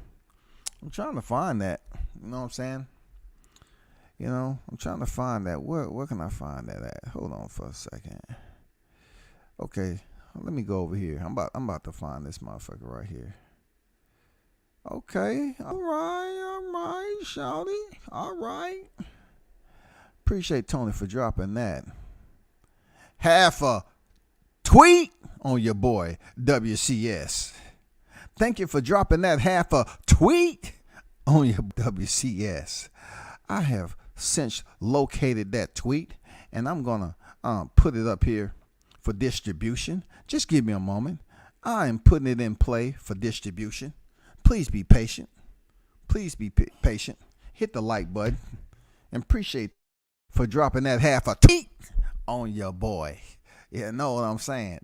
I'm trying to find that. You know what I'm saying? You know, I'm trying to find that. Where can I find that at? Hold on for a second. Okay, let me go over here. I'm about to find this motherfucker right here. Okay, all right, shawty. All right. Appreciate Tony for dropping that. Half a tweet on your boy WCS. Thank you for dropping that half a tweet on your WCS. I have since located that tweet, and I'm gonna put it up here for distribution. Just give me a moment. I am putting it in play for distribution. Please be patient. Please be patient. Hit the like button, and appreciate for dropping that half a tweet on your boy. Yeah, know what I'm saying?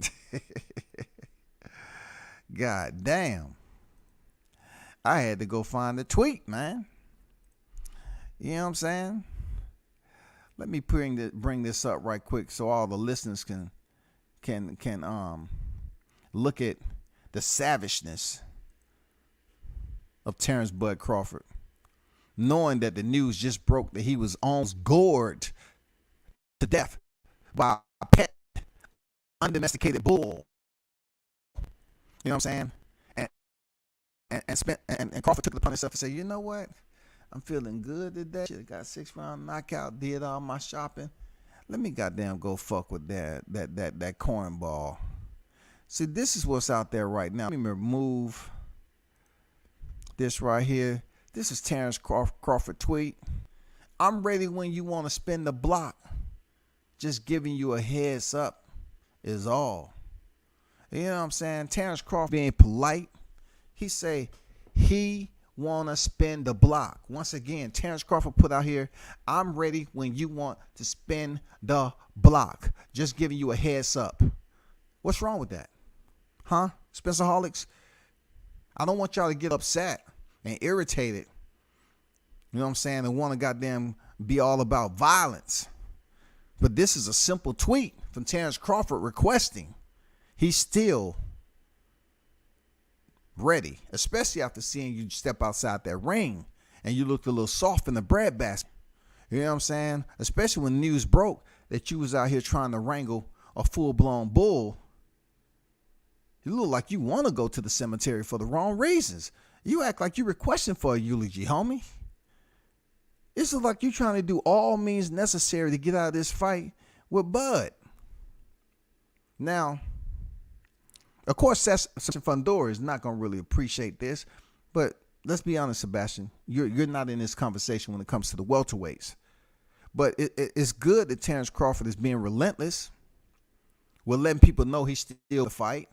God damn. I had to go find the tweet, man. You know what I'm saying? Let me bring this up right quick so all the listeners can look at the savageness of Terrence Bud Crawford, knowing that the news just broke that he was almost gored to death by a pet undomesticated bull. You know what I'm saying? And Crawford took it upon himself and said, you know what? I'm feeling good today. Should have got 6-round knockout, did all my shopping. Let me goddamn go fuck with that cornball. See, this is what's out there right now. Let me remove this right here. This is Terrence Crawford tweet. I'm ready when you want to spin the block. Just giving you a heads up is all. You know what I'm saying? Terrence Crawford being polite. He say he want to spin the block. Once again, Terrence Crawford put out here, I'm ready when you want to spin the block. Just giving you a heads up. What's wrong with that? Huh? Spencerholics? I don't want y'all to get upset and irritated. You know what I'm saying? And want to goddamn be all about violence. But this is a simple tweet from Terrence Crawford requesting. He's still ready, especially after seeing you step outside that ring and you looked a little soft in the bread basket. You know what I'm saying? Especially when news broke that you was out here trying to wrangle a full-blown bull. You look like you want to go to the cemetery for the wrong reasons. You act like you requesting for a eulogy, homie. It's like you trying to do all means necessary to get out of this fight with Bud. Now, of course, Sebastian Fundora is not going to really appreciate this, but let's be honest, Sebastian, you're not in this conversation when it comes to the welterweights. But it's good that Terrence Crawford is being relentless. We're letting people know he's still to fight.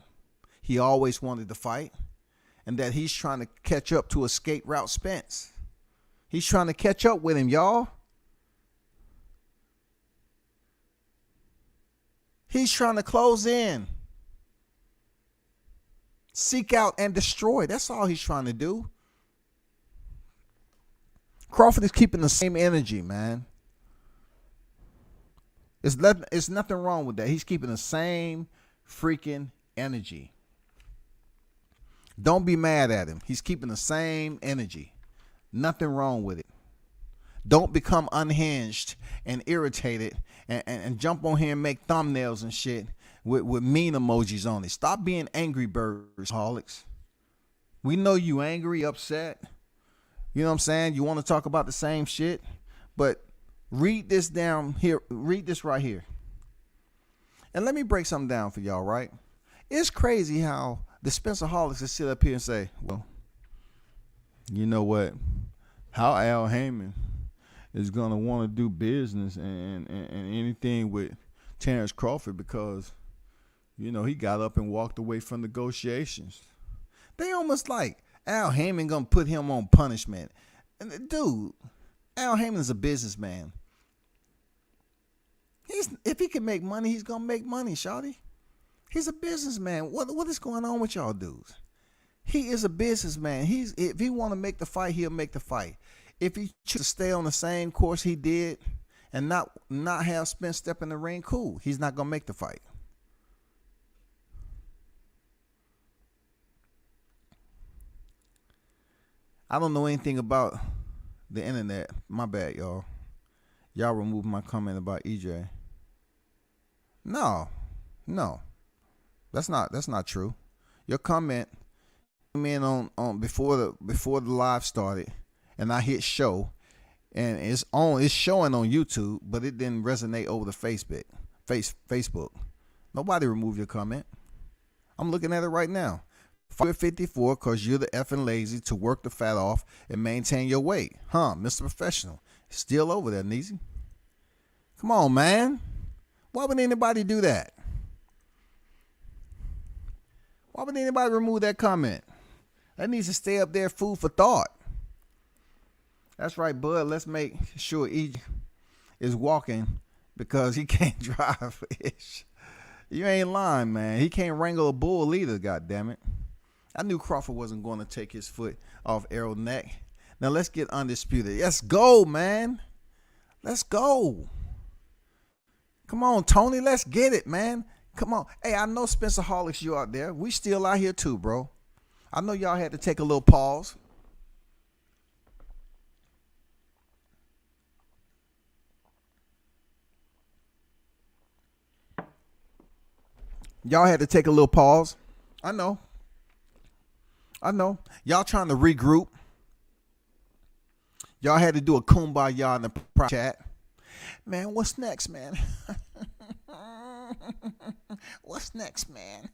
He always wanted to fight, and that he's trying to catch up to escape route Spence. He's trying to catch up with him, y'all. He's trying to close in. Seek out and destroy. That's all he's trying to do. Crawford is keeping the same energy, man. It's nothing wrong with that. He's keeping the same freaking energy. Don't be mad at him. He's keeping the same energy. Nothing wrong with it. Don't become unhinged and irritated and jump on here and make thumbnails and shit with mean emojis on it. Stop being angry birds, holics. We know you angry, upset. You know what I'm saying? You want to talk about the same shit, but read this down here. Read this right here. And let me break something down for y'all, right? It's crazy how the Spencerholics sit up here and say, well, you know what? How Al Heyman is going to want to do business and anything with Terrence Crawford because, you know, he got up and walked away from negotiations. They almost like Al Heyman going to put him on punishment. And dude, Al Heyman is a businessman. If he can make money, he's going to make money, shawty. He's a businessman. What is going on with y'all dudes? He is a businessman. If he want to make the fight, he'll make the fight. If he chooses to stay on the same course he did and not have Spence step in the ring, cool. He's not going to make the fight. I don't know anything about the internet. My bad, y'all. Y'all removed my comment about EJ. No. That's not true. Your comment came in on before the live started, and I hit show, and it's showing on YouTube, but it didn't resonate over the Facebook. Nobody removed your comment. I'm looking at it right now. 554 because you're the effing lazy to work the fat off and maintain your weight. Huh, Mr. Professional. Still over there, Neezy. Come on, man. Why would anybody do that? Why would anybody remove that comment? That needs to stay up there, food for thought. That's right, bud. Let's make sure E is walking because he can't drive. You ain't lying, man. He can't wrangle a bull either, goddammit. I knew Crawford wasn't going to take his foot off Errol's neck. Now let's get undisputed. Let's go, man. Let's go. Come on, Tony. Let's get it, man. Come on. Hey, I know Spencerholics, you out there. We still out here too, bro. I know y'all had to take a little pause. Y'all had to take a little pause. I know. Y'all trying to regroup. Y'all had to do a kumbaya in the private chat. Man, what's next, man? What's next, man?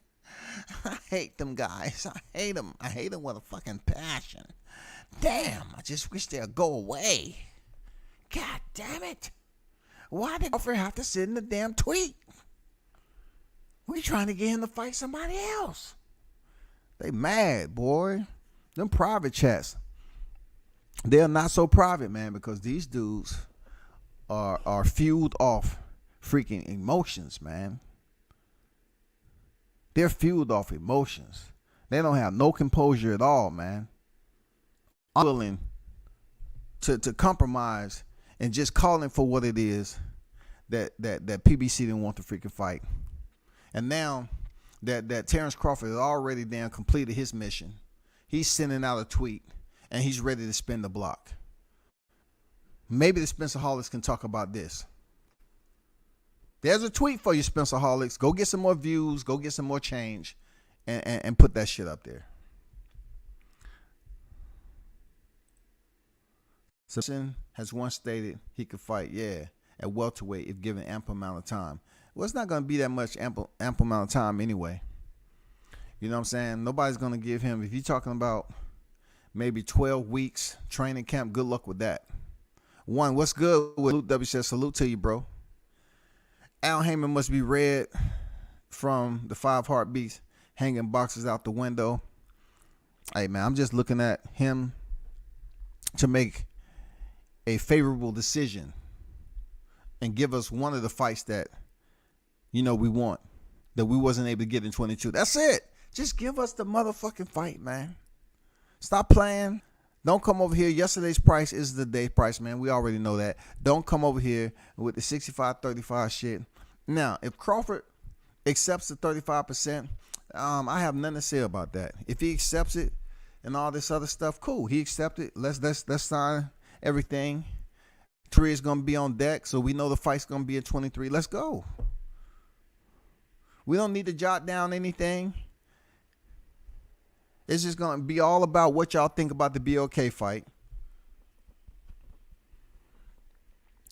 I hate them guys. I hate them. I hate them with a fucking passion. Damn, I just wish they'd go away. God damn it. Why did Crawford have to sit in the damn tweet? We trying to get him to fight somebody else. They mad, boy. Them private chats. They're not so private, man, because these dudes are fueled off freaking emotions, man. They're fueled off emotions. They don't have no composure at all, man. Unwilling to compromise and just calling for what it is that PBC didn't want to freaking fight. And now that Terrence Crawford has already damn completed his mission, he's sending out a tweet and he's ready to spin the block. Maybe the Spencerholics can talk about this. There's a tweet for you, Spencerholics. Go get some more views. Go get some more change and put that shit up there. Sebastian has once stated he could fight, at welterweight if given ample amount of time. Well, it's not going to be that much ample amount of time anyway. You know what I'm saying? Nobody's going to give him, if you're talking about maybe 12 weeks training camp, good luck with that. One, what's good with Luke W says, salute to you, bro. Al Heyman must be read from the 5 Heartbeats, hanging boxes out the window. Hey, man, I'm just looking at him to make a favorable decision and give us one of the fights that, you know, we want, that we wasn't able to get in 22. That's it. Just give us the motherfucking fight, man. Stop playing. Don't come over here. Yesterday's price is the day price, man. We already know that. Don't come over here with the 65-35 shit. Now, if Crawford accepts the 35%, I have nothing to say about that. If he accepts it and all this other stuff, cool. He accepted. Let's sign everything. 3 is going to be on deck, so we know the fight's going to be at 23. Let's go. We don't need to jot down anything. It's just going to be all about what y'all think about the BOK fight.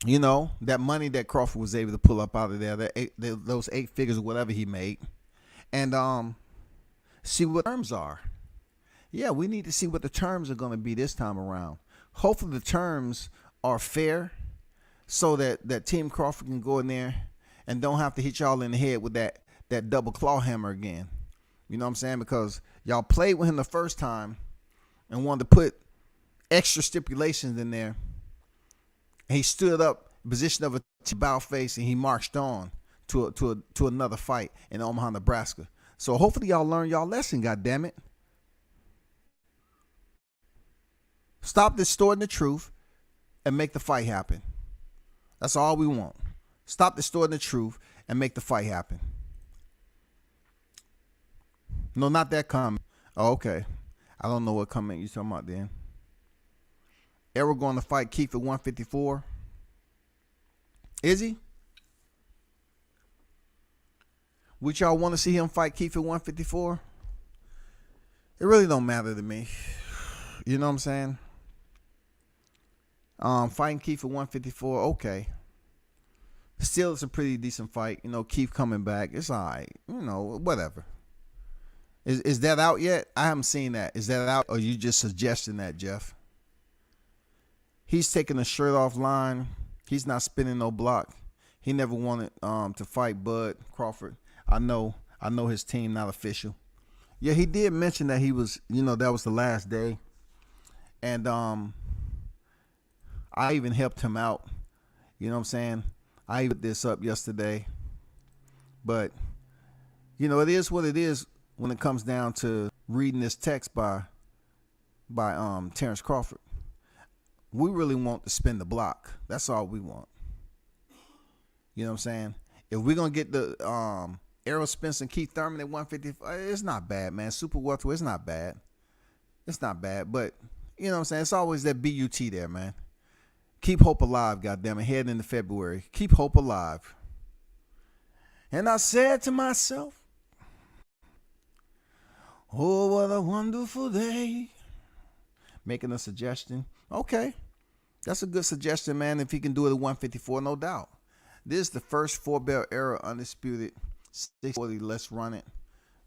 You know, that money that Crawford was able to pull up out of there, those 8 figures or whatever he made, and see what terms are. Yeah, we need to see what the terms are going to be this time around. Hopefully the terms are fair so that Team Crawford can go in there and don't have to hit y'all in the head with that double claw hammer again. You know what I'm saying? Because y'all played with him the first time and wanted to put extra stipulations in there. And he stood up, position of a bow face, and he marched on to another fight in Omaha, Nebraska. So hopefully y'all learn y'all lesson, goddammit. Stop distorting the truth and make the fight happen. That's all we want. Stop distorting the truth and make the fight happen. No, not that comment. Oh, okay. I don't know what comment you're talking about then. Errol going to fight Keith at 154. Is he? Would y'all want to see him fight Keith at 154? It really don't matter to me. You know what I'm saying? Fighting Keith at 154, okay. Still, it's a pretty decent fight. You know, Keith coming back. It's all right. You know, whatever. Is that out yet? I haven't seen that. Is that out, or you just suggesting that, Jeff? He's taking the shirt off line. He's not spinning no block. He never wanted to fight Bud Crawford. I know his team not official. Yeah, he did mention that he was, you know, that was the last day. And I even helped him out. You know what I'm saying? I put this up yesterday. But, you know, it is what it is when it comes down to reading this text by Terrence Crawford. We really want to spin the block. That's all we want. You know what I'm saying? If we're going to get the Errol Spence and Keith Thurman at 155, it's not bad, man. Super welterweight, it's not bad. It's not bad. But, you know what I'm saying? It's always that BUT there, man. Keep hope alive, goddammit. Heading into February. Keep hope alive. And I said to myself, oh, what a wonderful day. Making a suggestion. Okay. That's a good suggestion, man. If he can do it at 154, no doubt. This is the first 4-belt era undisputed 640. Let's run it.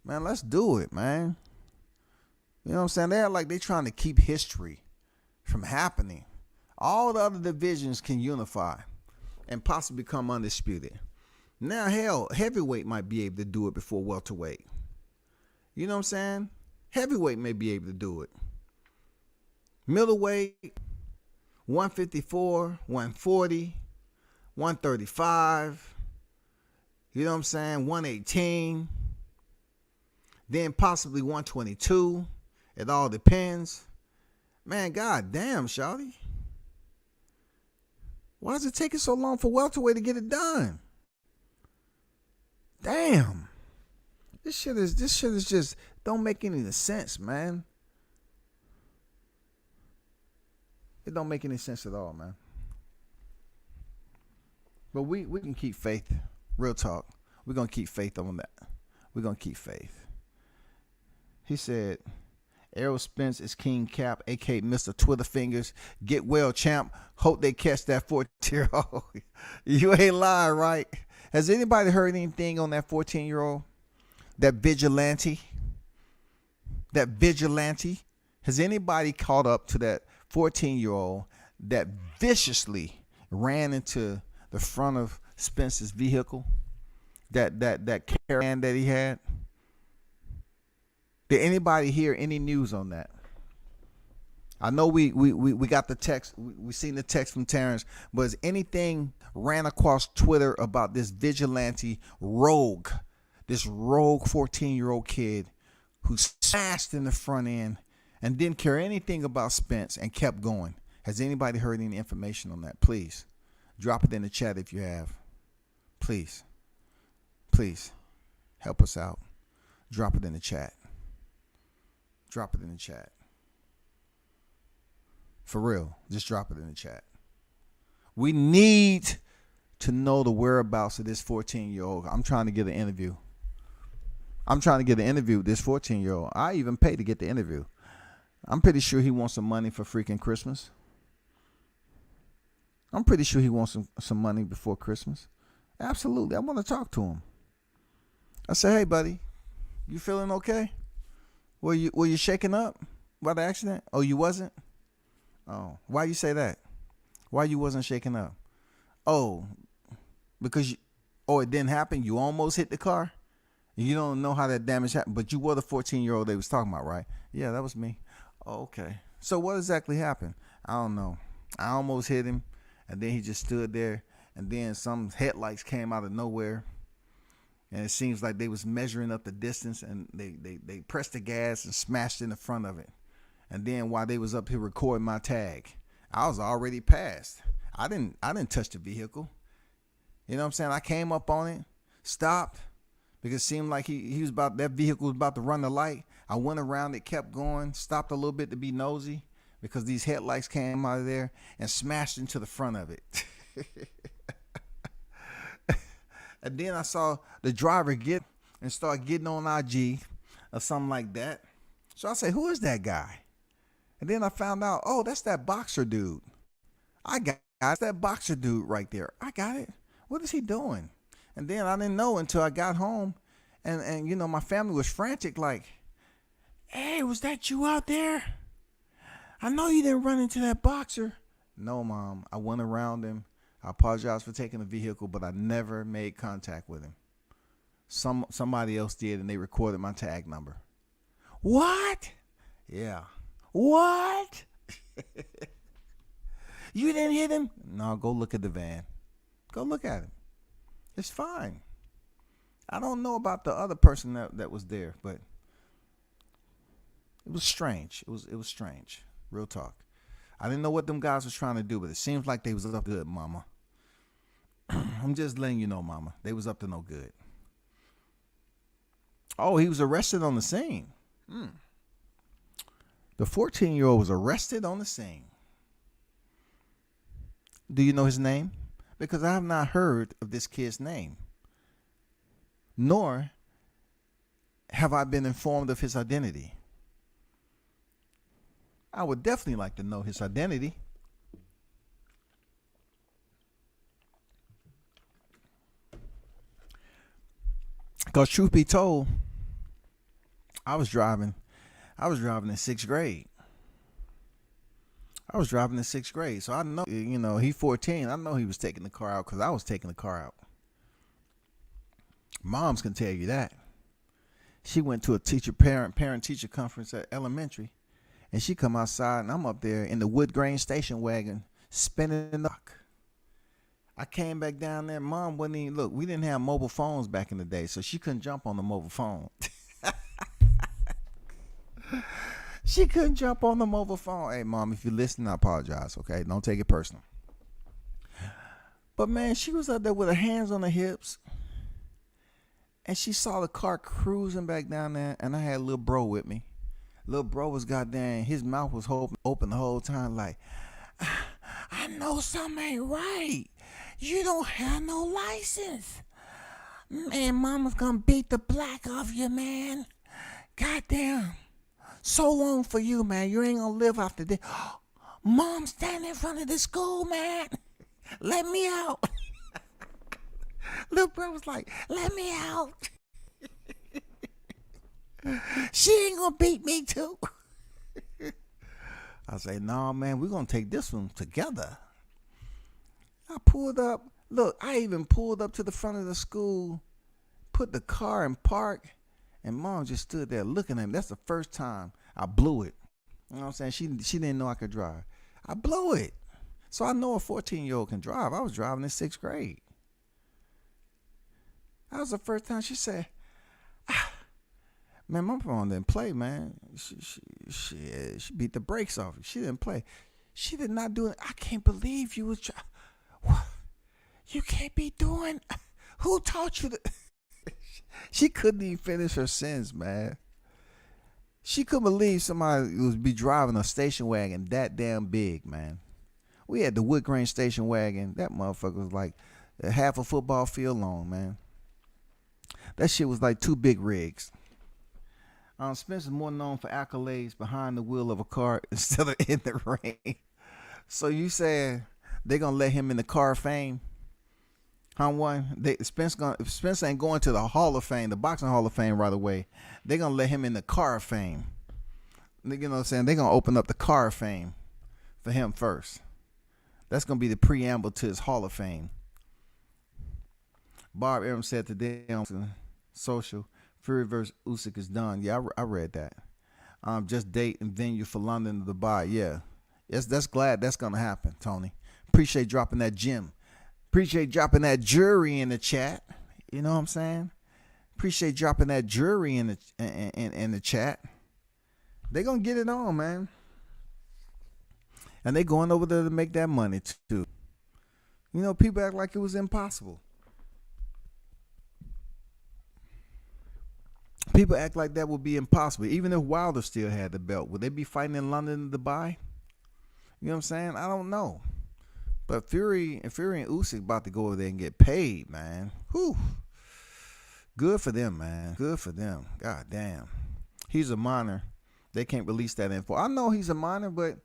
Man, let's do it, man. You know what I'm saying? They're like they're trying to keep history from happening. All the other divisions can unify and possibly become undisputed. Now, hell, heavyweight might be able to do it before welterweight. You know what I'm saying? Heavyweight may be able to do it. Middleweight, 154, 140, 135. You know what I'm saying? 118. Then possibly 122. It all depends. Man, god damn, shawty. Why is it taking so long for welterweight to get it done? Damn. This shit is just don't make any sense, man. It don't make any sense at all, man. But we can keep faith. Real talk. We're going to keep faith on that. We're going to keep faith. He said, Errol Spence is King Cap, a.k.a. Mr. Twitter Fingers. Get well, champ. Hope they catch that 14-year-old. You ain't lying, right? Has anybody heard anything on that 14-year-old? That vigilante? That vigilante? Has anybody caught up to that 14-year-old that viciously ran into the front of Spence's vehicle? That caravan that he had? Did anybody hear any news on that? I know we got the text. We seen the text from Terrence, but has anything ran across Twitter about this vigilante rogue, this rogue 14-year-old kid who smashed in the front end and didn't care anything about Spence and kept going? Has anybody heard any information on that? Please drop it in the chat if you have. Please help us out. Drop it in the chat. Drop it in the chat. For real, just drop it in the chat. We need to know the whereabouts of this 14-year-old. I'm trying to get an interview. I'm trying to get an interview with this 14-year-old. I even paid to get the interview. I'm pretty sure he wants some money for freaking Christmas. I'm pretty sure he wants some money before Christmas. Absolutely. I want to talk to him. I said, hey, buddy, you feeling okay? Were you shaken up by the accident? Oh, you wasn't? Oh, why you say that? Why you wasn't shaken up? Oh, because it didn't happen? You almost hit the car? You don't know how that damage happened, but you were the 14-year-old they was talking about, right? Yeah, that was me. Oh, okay. So what exactly happened? I don't know. I almost hit him, and then he just stood there, and then some headlights came out of nowhere, and it seems like they was measuring up the distance, and they pressed the gas and smashed in the front of it. And then while they was up here recording my tag, I was already past. I didn't touch the vehicle. You know what I'm saying? I came up on it, stopped, because it seemed like that vehicle was about to run the light. I went around it, kept going, stopped a little bit to be nosy because these headlights came out of there and smashed into the front of it. And then I saw the driver get and start getting on IG or something like that. So I said, who is that guy? And then I found out, oh, that's that boxer dude. I got that boxer dude right there. I got it. What is he doing? And then I didn't know until I got home. And my family was frantic like, hey, was that you out there? I know you didn't run into that boxer. No, Mom. I went around him. I apologize for taking the vehicle, but I never made contact with him. Somebody else did, and they recorded my tag number. What? Yeah. What? You didn't hit him? No, go look at the van. Go look at him. It's fine. I don't know about the other person that was there, but it was strange. It was strange. Real talk. I didn't know what them guys was trying to do, but it seems like they was up to good, Mama. I'm just letting you know, Mama. They was up to no good. Oh, he was arrested on the scene. The 14-year-old was arrested on the scene. Do you know his name? Because I have not heard of this kid's name. Nor have I been informed of his identity. I would definitely like to know his identity. Because truth be told, I was driving in sixth grade. So I know, he's 14. I know he was taking the car out because I was taking the car out. Moms can tell you that. She went to a parent-teacher conference at elementary, and she come outside, and I'm up there in the wood grain station wagon spinning the block. I came back down there. Mom wouldn't even look. We didn't have mobile phones back in the day, so she couldn't jump on the mobile phone. She couldn't jump on the mobile phone. Hey, Mom, if you're listening, I apologize, okay? Don't take it personal. But, man, she was up there with her hands on her hips, and she saw the car cruising back down there, and I had little bro with me. Little bro was goddamn, his mouth was open the whole time like, I know something ain't right. You don't have no license. Man, Mama's gonna beat the black off you, man. Goddamn. So long for you, man. You ain't gonna live after this. Mom standing in front of the school, man. Let me out. Little bro was like, let me out. She ain't gonna beat me too. I say, nah, man, we're gonna take this one together. I pulled up. Look, I even pulled up to the front of the school, put the car in park, and Mom just stood there looking at me. That's the first time I blew it. You know what I'm saying? She didn't know I could drive. I blew it. So I know a 14-year-old can drive. I was driving in sixth grade. That was the first time she said, man, my mom didn't play, man. She beat the brakes off. She didn't play. She did not do it. I can't believe you was what? You can't be doing. Who taught you to? She couldn't even finish her sentence, man. She couldn't believe somebody would be driving a station wagon that damn big, man. We had the wood grain station wagon. That motherfucker was like half a football field long, man. That shit was like two big rigs. Spence is more known for accolades behind the wheel of a car instead of in the ring. So you said, They gonna let him in the car of fame. Spence ain't going to the Hall of Fame, the boxing Hall of Fame right away. They gonna let him in the car of fame. You know what I'm saying? They gonna open up the car of fame for him first. That's gonna be the preamble to his Hall of Fame. Bob Arum said today on social, Fury versus Usyk is done. Yeah, I read that. Just date and venue for London to Dubai. Yeah, yes, that's glad that's gonna happen, Tony. Appreciate dropping that gem. Appreciate dropping that jury in the chat. You know what I'm saying? Appreciate dropping that jury in the chat. They gonna get it on, man. And they going over there to make that money too. You know, people act like it was impossible. People act like that would be impossible. Even if Wilder still had the belt, would they be fighting in London and Dubai? You know what I'm saying? I don't know. But Fury and Usyk about to go over there and get paid, man. Whew. Good for them, man. Good for them. God damn. He's a minor. They can't release that info. I know he's a minor, but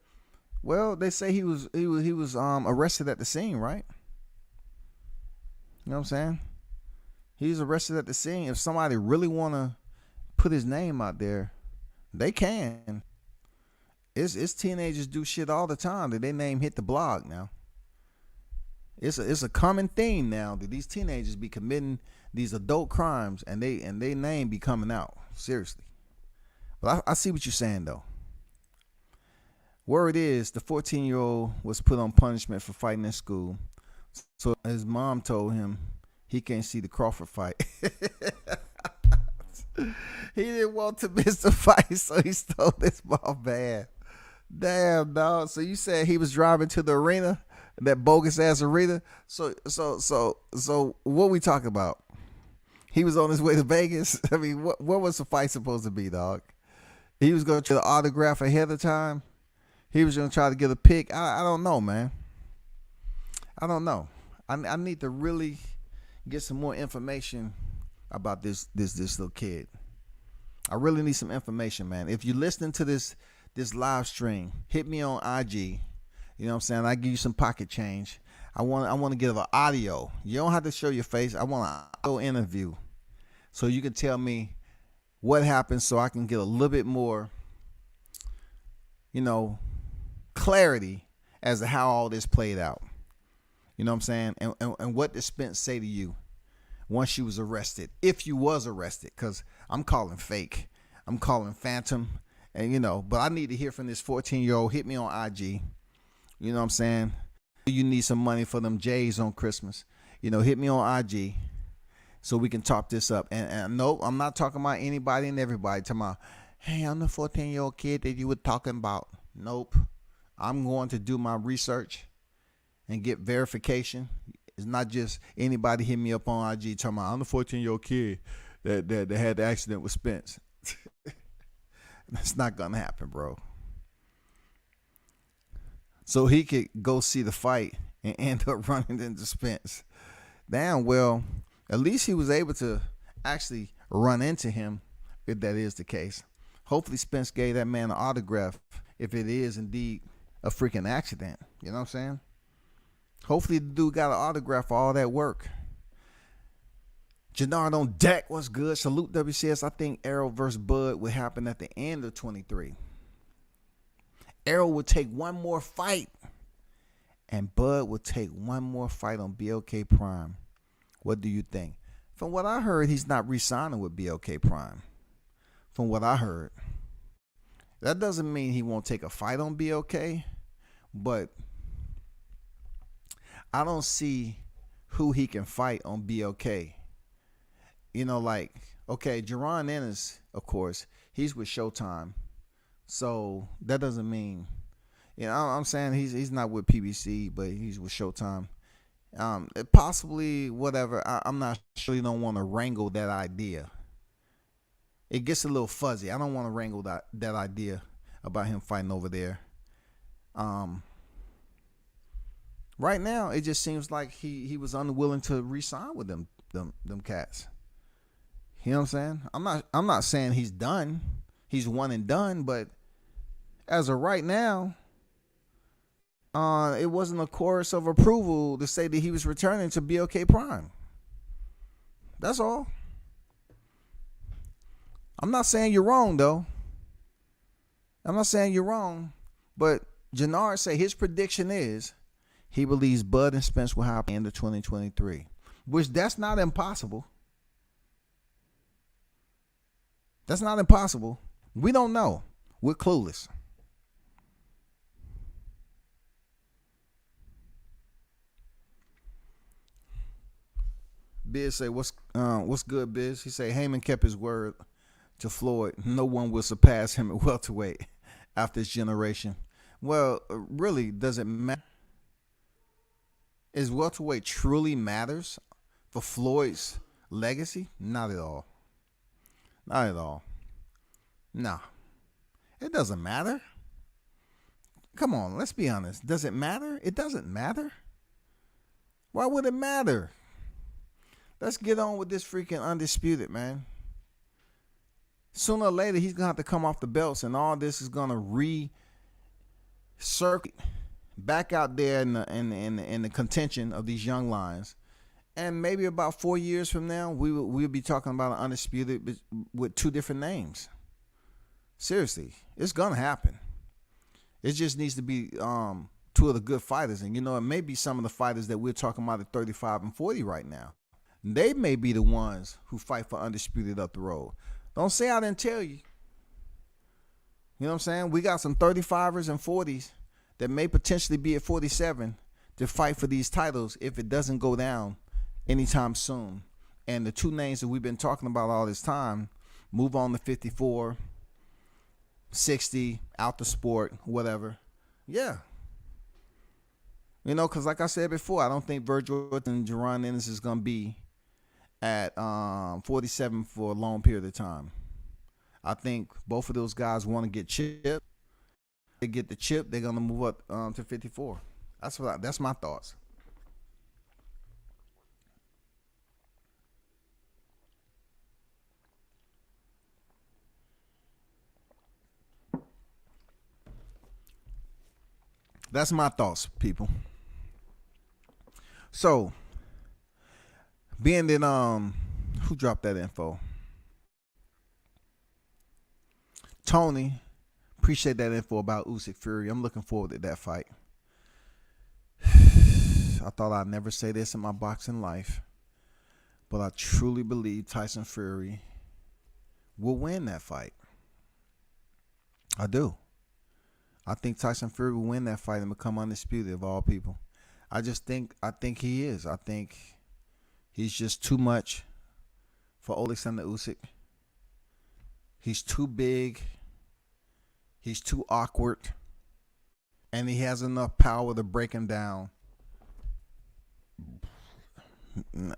well, they say he was arrested at the scene, right? You know what I'm saying? He's arrested at the scene. If somebody really wanna put his name out there, they can. It's teenagers do shit all the time that their name hit the blog now. It's a common theme now that these teenagers be committing these adult crimes and they name be coming out. Seriously. But I see what you're saying though. Word is the 14-year-old was put on punishment for fighting in school. So his mom told him he can't see the Crawford fight. He didn't want to miss the fight, so he stole this ball bad. Damn, dog. So you said he was driving to the arena, that bogus ass arena. So what we talking about? He was on his way to Vegas. I mean, what was the fight supposed to be, dog? He was going to the autograph ahead of time. He was going to try to get a pick. I don't know, man. I don't know. I need to really get some more information about this little kid. I really need some information, man. If you're listening to this live stream, hit me on IG. You know what I'm saying? I give you some pocket change. I want to give an audio. You don't have to show your face. I want an audio interview so you can tell me what happened, so I can get a little bit more, clarity as to how all this played out. You know what I'm saying? And what did Spence say to you once you was arrested? If you was arrested, because I'm calling fake. I'm calling phantom. And, but I need to hear from this 14-year-old. Hit me on IG. You know what I'm saying? You need some money for them J's on Christmas. Hit me on IG so we can talk this up. And no, I'm not talking about anybody and everybody. Talking about, hey, I'm the 14-year-old kid that you were talking about. Nope. I'm going to do my research and get verification. It's not just anybody hit me up on IG talking about, I'm the 14-year-old kid that had the accident with Spence. That's not going to happen, bro. So he could go see the fight and end up running into Spence. Damn, well, at least he was able to actually run into him, if that is the case. Hopefully Spence gave that man an autograph if it is indeed a freaking accident. You know what I'm saying? Hopefully the dude got an autograph for all that work. Jannard on deck was good. Salute WCS. I think Errol versus Bud would happen at the end of 23. Errol would take one more fight, and Bud would take one more fight on BLK Prime. What do you think? From what I heard, he's not re-signing with BLK Prime. From what I heard. That doesn't mean he won't take a fight on BLK, but I don't see who he can fight on BLK. Okay, Jerron Ennis, of course, he's with Showtime. So that doesn't mean, I'm saying he's not with PBC, but he's with Showtime. Possibly whatever. I'm not sure. You don't want to wrangle that idea. It gets a little fuzzy. I don't want to wrangle that idea about him fighting over there. Right now, it just seems like he was unwilling to re-sign with them cats. You know what I'm saying? I'm not saying he's done. He's one and done, but as of right now, it wasn't a chorus of approval to say that he was returning to BLK Prime. That's all. I'm not saying you're wrong, though. I'm not saying you're wrong, but Jannard say his prediction is he believes Bud and Spence will happen in the 2023, which that's not impossible. That's not impossible. We don't know. We're clueless. Biz say, what's good, Biz? He say, Heyman kept his word to Floyd. No one will surpass him at welterweight after this generation. Well, really, does it matter? Is welterweight truly matters for Floyd's legacy? Not at all. Not at all. No. It doesn't matter. Come on, let's be honest. Does it matter? It doesn't matter. Why would it matter? Let's get on with this freaking undisputed, man. Sooner or later, he's going to have to come off the belts, and all this is going to recirculate back out there in the contention of these young lions. And maybe about 4 years from now, we'll be talking about an undisputed with two different names. Seriously, it's going to happen. It just needs to be two of the good fighters. And, it may be some of the fighters that we're talking about at 35 and 40 right now. They may be the ones who fight for undisputed up the road. Don't say I didn't tell you. You know what I'm saying? We got some 35ers and 40s that may potentially be at 47 to fight for these titles if it doesn't go down anytime soon. And the two names that we've been talking about all this time, move on to 54, 60, out the sport, whatever. Yeah. Because like I said before, I don't think Virgil and Jaron Ennis is going to be at 47 for a long period of time. I think both of those guys want to get chipped. They get the chip, they're going to move up to 54. That's my thoughts. That's my thoughts, people. So, being that who dropped that info? Tony, appreciate that info about Usyk Fury. I'm looking forward to that fight. I thought I'd never say this in my boxing life, but I truly believe Tyson Fury will win that fight. I do. I think Tyson Fury will win that fight and become undisputed of all people. I think he is. I think he's just too much for Alexander Usyk. He's too big. He's too awkward. And he has enough power to break him down.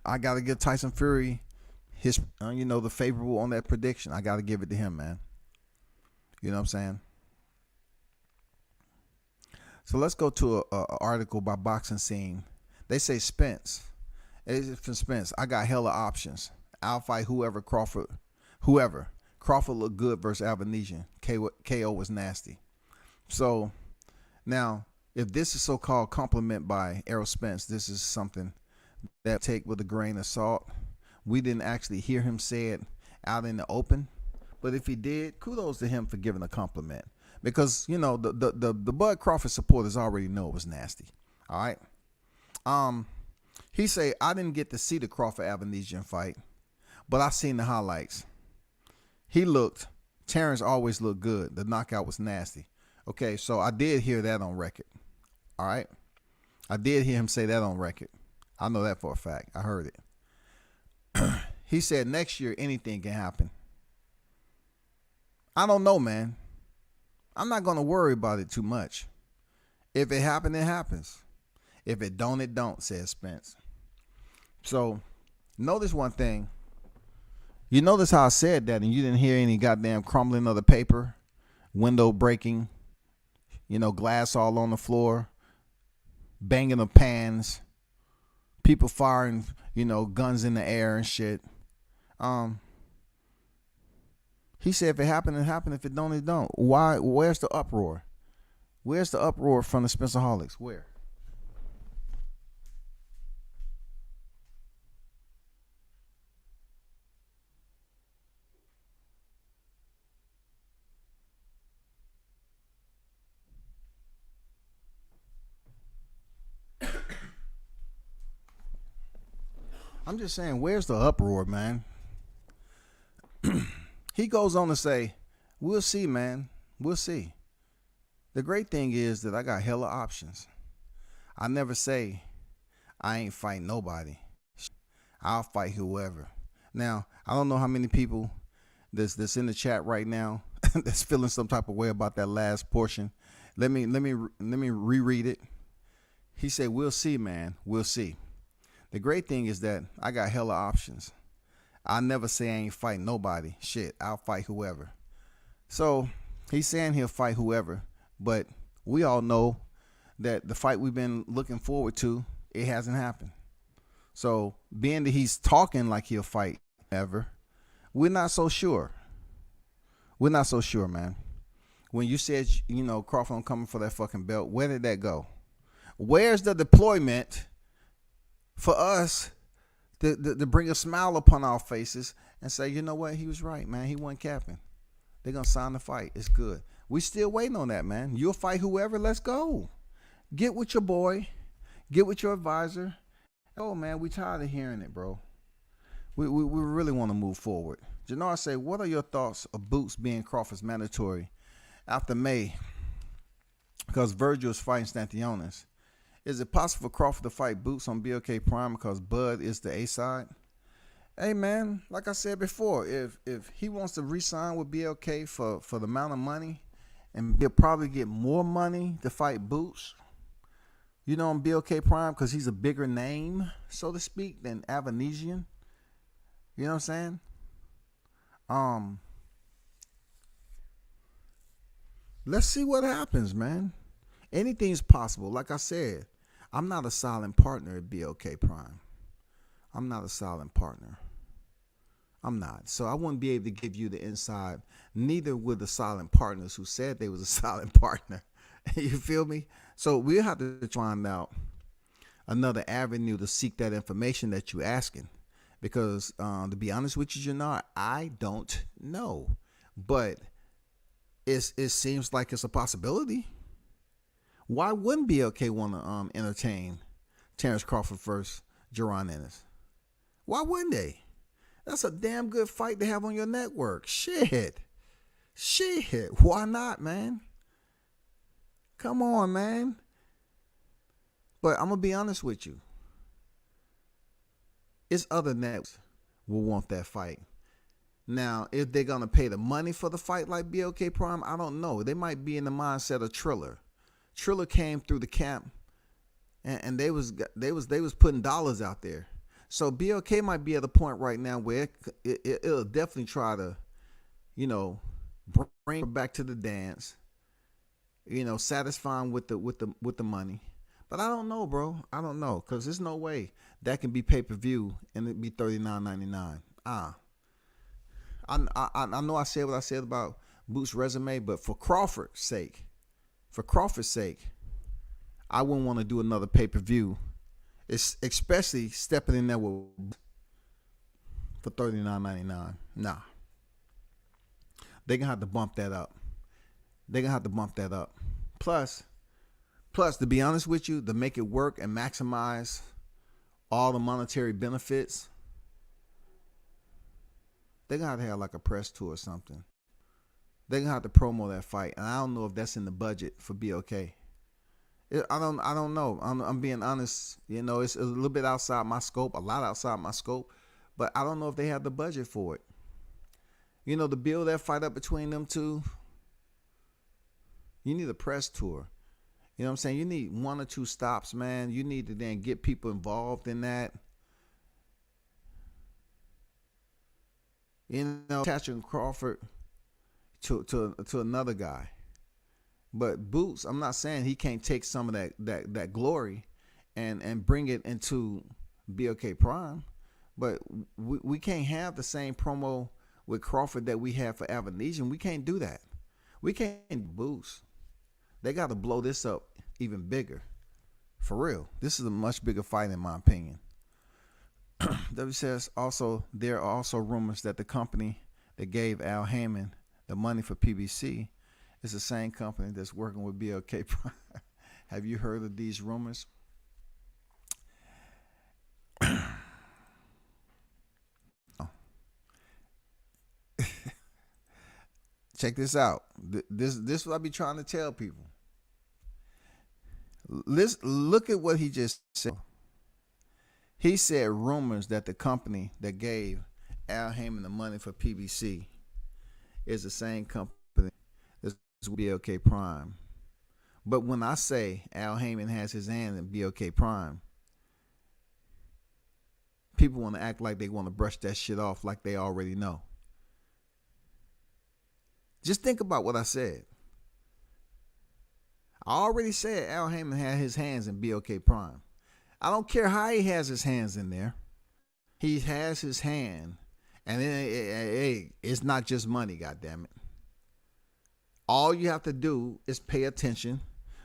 I got to give Tyson Fury his, the favorable on that prediction. I got to give it to him, man. You know what I'm saying? So let's go to an article by Boxing Scene. They say Spence. For Spence, I got hella options. I'll fight whoever. Crawford looked good versus Albanesian. KO was nasty. So now, if this is so-called compliment by Errol Spence, this is something that I take with a grain of salt. We didn't actually hear him say it out in the open, but if he did, kudos to him for giving a compliment. Because, the Bud Crawford supporters already know it was nasty. All right. He say, I didn't get to see the Crawford-Albanesian fight, but I seen the highlights. Terrence always looked good. The knockout was nasty. Okay, so I did hear that on record. All right. I did hear him say that on record. I know that for a fact. I heard it. He said next year anything can happen. I don't know, man. I'm not going to worry about it too much. If it happens, it happens. If it don't, it don't, says Spence. So, notice one thing. You notice how I said that and you didn't hear any goddamn crumbling of the paper, window breaking, glass all on the floor, banging of pans, people firing, guns in the air and shit. He said if it happened, it happened. If it don't, it don't. Why? Where's the uproar? Where's the uproar from the Spencerholics? Where? I'm just saying, where's the uproar, man? He goes on to say, we'll see, man. We'll see. The great thing is that I got hella options. I never say I ain't fighting nobody. I'll fight whoever. Now, I don't know how many people that's in the chat right now that's feeling some type of way about that last portion. Let me reread it. He said, we'll see, man. We'll see. The great thing is that I got hella options. I never say I ain't fighting nobody. Shit, I'll fight whoever. So he's saying he'll fight whoever, but we all know that the fight we've been looking forward to, it hasn't happened. So being that he's talking like he'll fight ever, we're not so sure. We're not so sure, man. When you said, Crawford coming for that fucking belt, where did that go? Where's the deployment for us to bring a smile upon our faces and say, you know what, he was right, man. He wasn't capping. They're going to sign the fight. It's good. We still waiting on that, man. You'll fight whoever. Let's go. Get with your boy. Get with your advisor. Oh, man, we tired of hearing it, bro. We really want to move forward. Jannard say, what are your thoughts of Boots being Crawford's mandatory after May? Because Virgil is fighting Stantionis. Is it possible for Crawford to fight Boots on BLK Prime because Bud is the A side? Hey, man, like I said before, if he wants to re-sign with BLK for the amount of money, and he'll probably get more money to fight Boots, on BLK Prime, because he's a bigger name, so to speak, than Avanesian. You know what I'm saying? Let's see what happens, man. Anything's possible. Like I said, I'm not a silent partner at BLK Prime. I'm not a silent partner. I'm not. So I wouldn't be able to give you the inside. Neither would the silent partners who said they was a silent partner. You feel me? So we'll have to find out another avenue to seek that information that you're asking. Because to be honest with you, Jannard, I don't know. But it seems like it's a possibility. Why wouldn't BLK want to entertain Terrence Crawford versus Jaron Ennis? Why wouldn't they? That's a damn good fight to have on your network. Shit. Why not, man? Come on, man. But I'm going to be honest with you. It's other networks will want that fight. Now, if they're going to pay the money for the fight like BLK Prime, I don't know. They might be in the mindset of Triller. Triller came through the camp and they was putting dollars out there. So BLK might be at a point right now where it'll definitely try to, bring her back to the dance, satisfying with the money. But I don't know, bro. I don't know, because there's no way that can be pay-per-view and it'd be $39.99. I know I said what I said about Boots' resume, but for Crawford's sake, I wouldn't want to do another pay-per-view, especially stepping in there for $39.99. Nah. They're going to have to bump that up. Plus, to be honest with you, to make it work and maximize all the monetary benefits, they're going to have like a press tour or something. They're going to have to promo that fight. And I don't know if that's in the budget for BLK. I don't know. I'm being honest. It's a little bit outside my scope, a lot outside my scope. But I don't know if they have the budget for it. To build that fight up between them two, you need a press tour. You know what I'm saying? You need 1 or 2 stops, man. You need to then get people involved in that. Attaching Crawford to another guy. But Boots, I'm not saying he can't take some of that glory and bring it into BLK Prime. But we can't have the same promo with Crawford that we have for Avanesian. We can't do that. We can't Boots. They got to blow this up even bigger. For real. This is a much bigger fight in my opinion. W says also there are also rumors that the company that gave Al Heyman the money for PBC is the same company that's working with BLK Prime. Have you heard of these rumors? Check this out. This is what I be trying to tell people. Look at what he just said. He said rumors that the company that gave Al Heyman the money for PBC is the same company that's BLK Prime. But when I say Al Heyman has his hand in BLK Prime, people want to act like they want to brush that shit off like they already know. Just think about what I said. I already said Al Heyman had his hands in BLK Prime. I don't care how he has his hands in there. He has his hand. And it's not just money, goddammit. All you have to do is pay attention,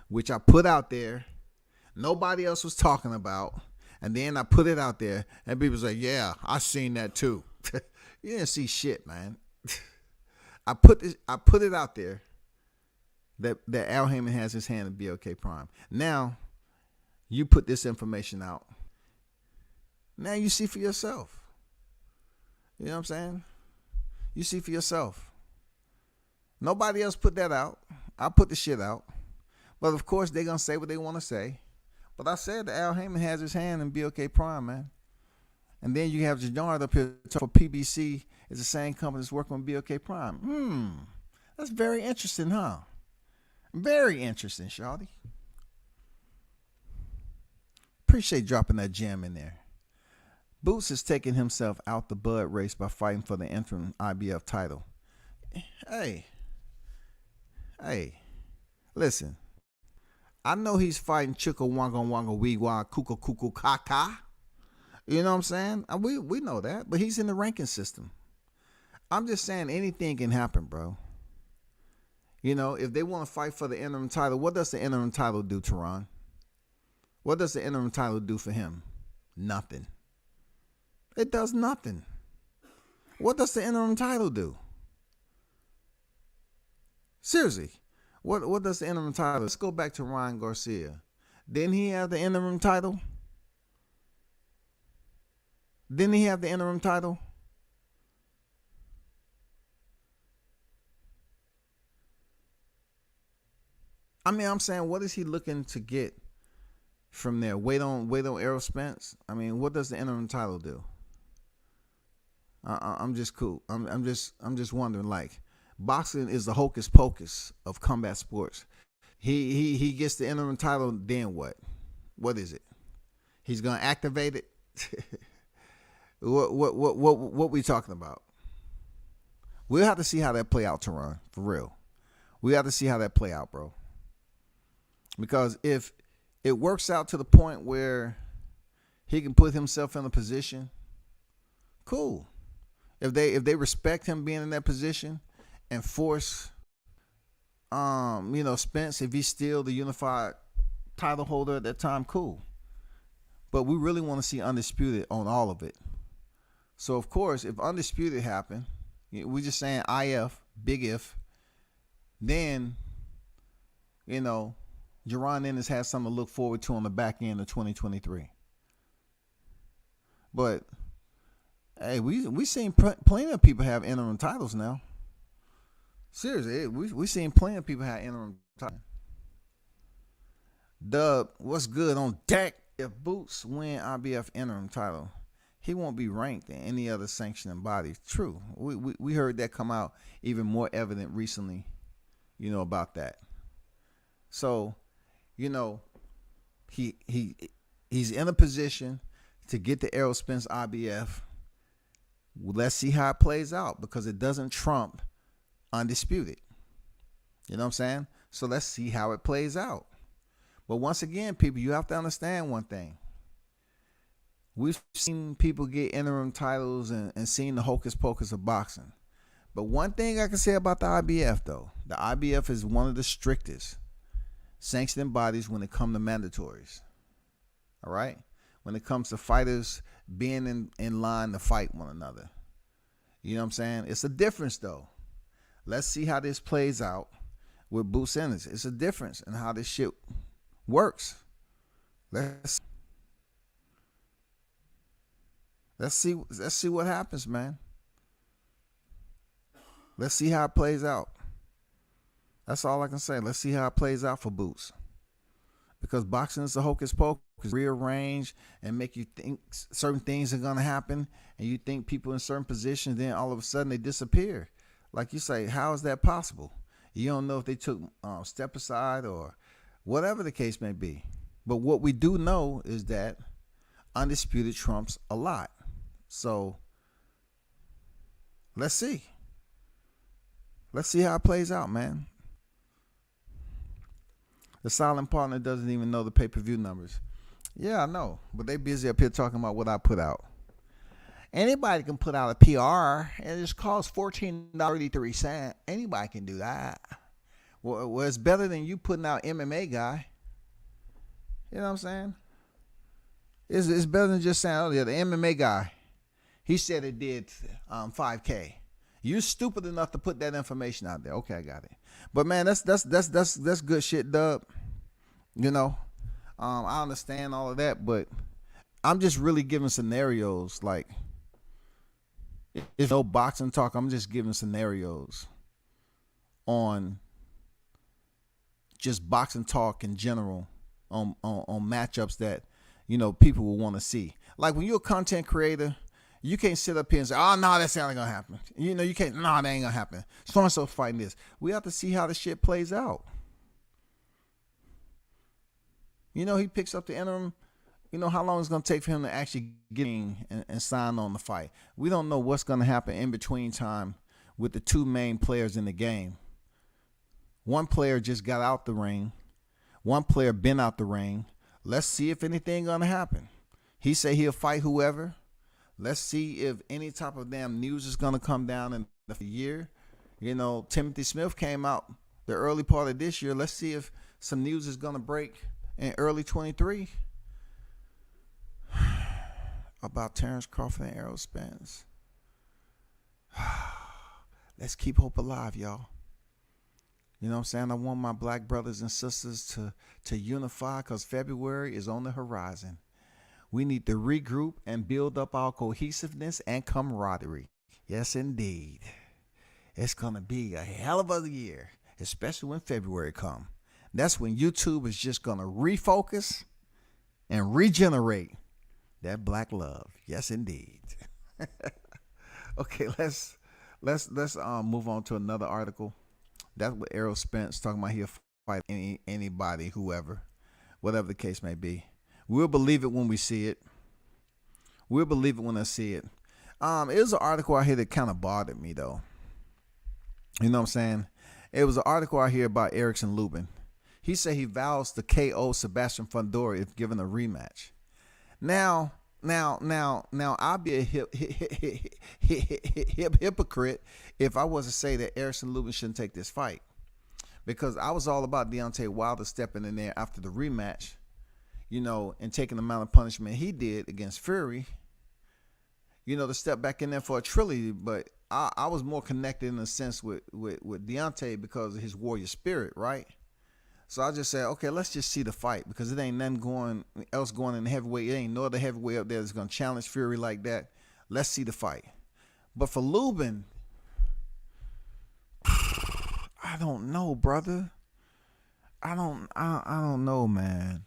which I put out there. Nobody else was talking about. And then I put it out there. And people say, yeah, I seen that too. You didn't see shit, man. I put it out there that Al Heyman has his hand in BLK Prime. Now, you put this information out. Now you see for yourself. You know what I'm saying? You see for yourself. Nobody else put that out. I put the shit out. But of course, they're going to say what they want to say. But I said that Al Heyman has his hand in BLK Prime, man. And then you have Jannard up here for PBC is the same company that's working on BLK Prime. That's very interesting, huh? Very interesting, shawty. Appreciate dropping that gem in there. Boots is taking himself out the Bud race by fighting for the interim IBF title. Hey, listen. I know he's fighting Chicka Wanga Wanga Weewa Kuka Kuku Kaka. You know what I'm saying? We know that, but he's in the ranking system. I'm just saying anything can happen, bro. You know, if they want to fight for the interim title, what does the interim title do, Tehran? What does the interim title do for him? Nothing. It does nothing. What does the interim title do? Seriously, what does the interim title? Let's go back to Ryan Garcia. Didn't he have the interim title? Didn't he have the interim title? I mean, I'm saying, what is he looking to get from there? Wait on Errol Spence. I mean, what does the interim title do? I'm just cool. I'm just wondering. Like, boxing is the hocus pocus of combat sports. He gets the interim title. Then what? What is it? He's gonna activate it. What we talking about? We'll have to see how that play out, Tehran. For real, we have to see how that play out, bro. Because if it works out to the point where he can put himself in a position, cool. If they respect him being in that position and force, Spence, if he's still the unified title holder at that time, cool. But we really want to see Undisputed on all of it. So of course, if Undisputed happen, we're just saying IF, big if, then, Jerron Ennis has something to look forward to on the back end of 2023. But hey, we seen plenty of people have interim titles now. Seriously, we seen plenty of people have interim titles. Dub, what's good on deck? If Boots win IBF interim title, he won't be ranked in any other sanctioning body. True, we heard that come out even more evident recently. About that. So, he's in a position to get the Errol Spence IBF. Let's see how it plays out, because it doesn't trump Undisputed. You know what I'm saying? So let's see how it plays out. But once again, people, you have to understand one thing. We've seen people get interim titles and seen the hocus pocus of boxing. But one thing I can say about the IBF, though, the IBF is one of the strictest sanctioning bodies when it comes to mandatories. All right? When it comes to fighters being in line to fight one another. You know what I'm saying? It's a difference, though. Let's see how this plays out with Boots Ennis. It's a difference in how this shit works. Let's see what happens, man. Let's see how it plays out. That's all I can say. Let's see how it plays out for Boots. Because boxing is a hocus pocus. Rearrange and make you think certain things are going to happen. And you think people in certain positions, then all of a sudden they disappear. Like you say, how is that possible? You don't know if they took step aside or whatever the case may be. But what we do know is that undisputed trumps a lot. So let's see. Let's see how it plays out, man. The silent partner doesn't even know the pay-per-view numbers. Yeah, I know. But they busy up here talking about what I put out. Anybody can put out a PR, and it costs $14.33. Anybody can do that. Well, it's better than you putting out MMA guy. You know what I'm saying? It's better than just saying, oh, yeah, the MMA guy, he said it did 5K. You're stupid enough to put that information out there. Okay, I got it. But man, that's good shit, Dub. You know, I understand all of that, but I'm just really giving scenarios. Like, it's no boxing talk. I'm just giving scenarios on just boxing talk in general, on matchups that, you know, people will want to see. Like when you're a content creator, you can't sit up here and say, oh, no, that's not going to happen. You know, you can't, no, that ain't going to happen. So-and-so fighting this. We have to see how the shit plays out. You know, he picks up the interim. You know how long it's going to take for him to actually get in and sign on the fight. We don't know what's going to happen in between time with the two main players in the game. One player just got out the ring. One player been out the ring. Let's see if anything going to happen. He say he'll fight whoever. Let's see if any type of damn news is going to come down in the year. You know, Timothy Smith came out the early part of this year. Let's see if some news is going to break in early 23 about Terrence Crawford and Errol Spence. Let's keep hope alive, y'all. You know what I'm saying? I want my black brothers and sisters to unify because February is on the horizon. We need to regroup and build up our cohesiveness and camaraderie. Yes, indeed. It's going to be a hell of a year, especially when February comes. That's when YouTube is just going to refocus and regenerate that black love. Yes, indeed. Okay, let's move on to another article. That's what Errol Spence talking about. He'll fight anybody, whoever, whatever the case may be. We'll believe it when we see it. We'll believe it when I see it. It was an article out here that kind of bothered me, though. You know what I'm saying? It was an article out here about Erickson Lubin. He said he vows to KO Sebastian Fundora if given a rematch. Now, I'll be a hypocrite if I was to say that Erickson Lubin shouldn't take this fight. Because I was all about Deontay Wilder stepping in there after the rematch, you know, and taking the amount of punishment he did against Fury, you know, to step back in there for a trilogy. But I was more connected in a sense with Deontay because of his warrior spirit, right? So I just said, okay, let's just see the fight because it ain't nothing else going in the heavyweight. It ain't no other heavyweight up there that's going to challenge Fury like that. Let's see the fight. But for Lubin, I don't know, brother. I don't know, man.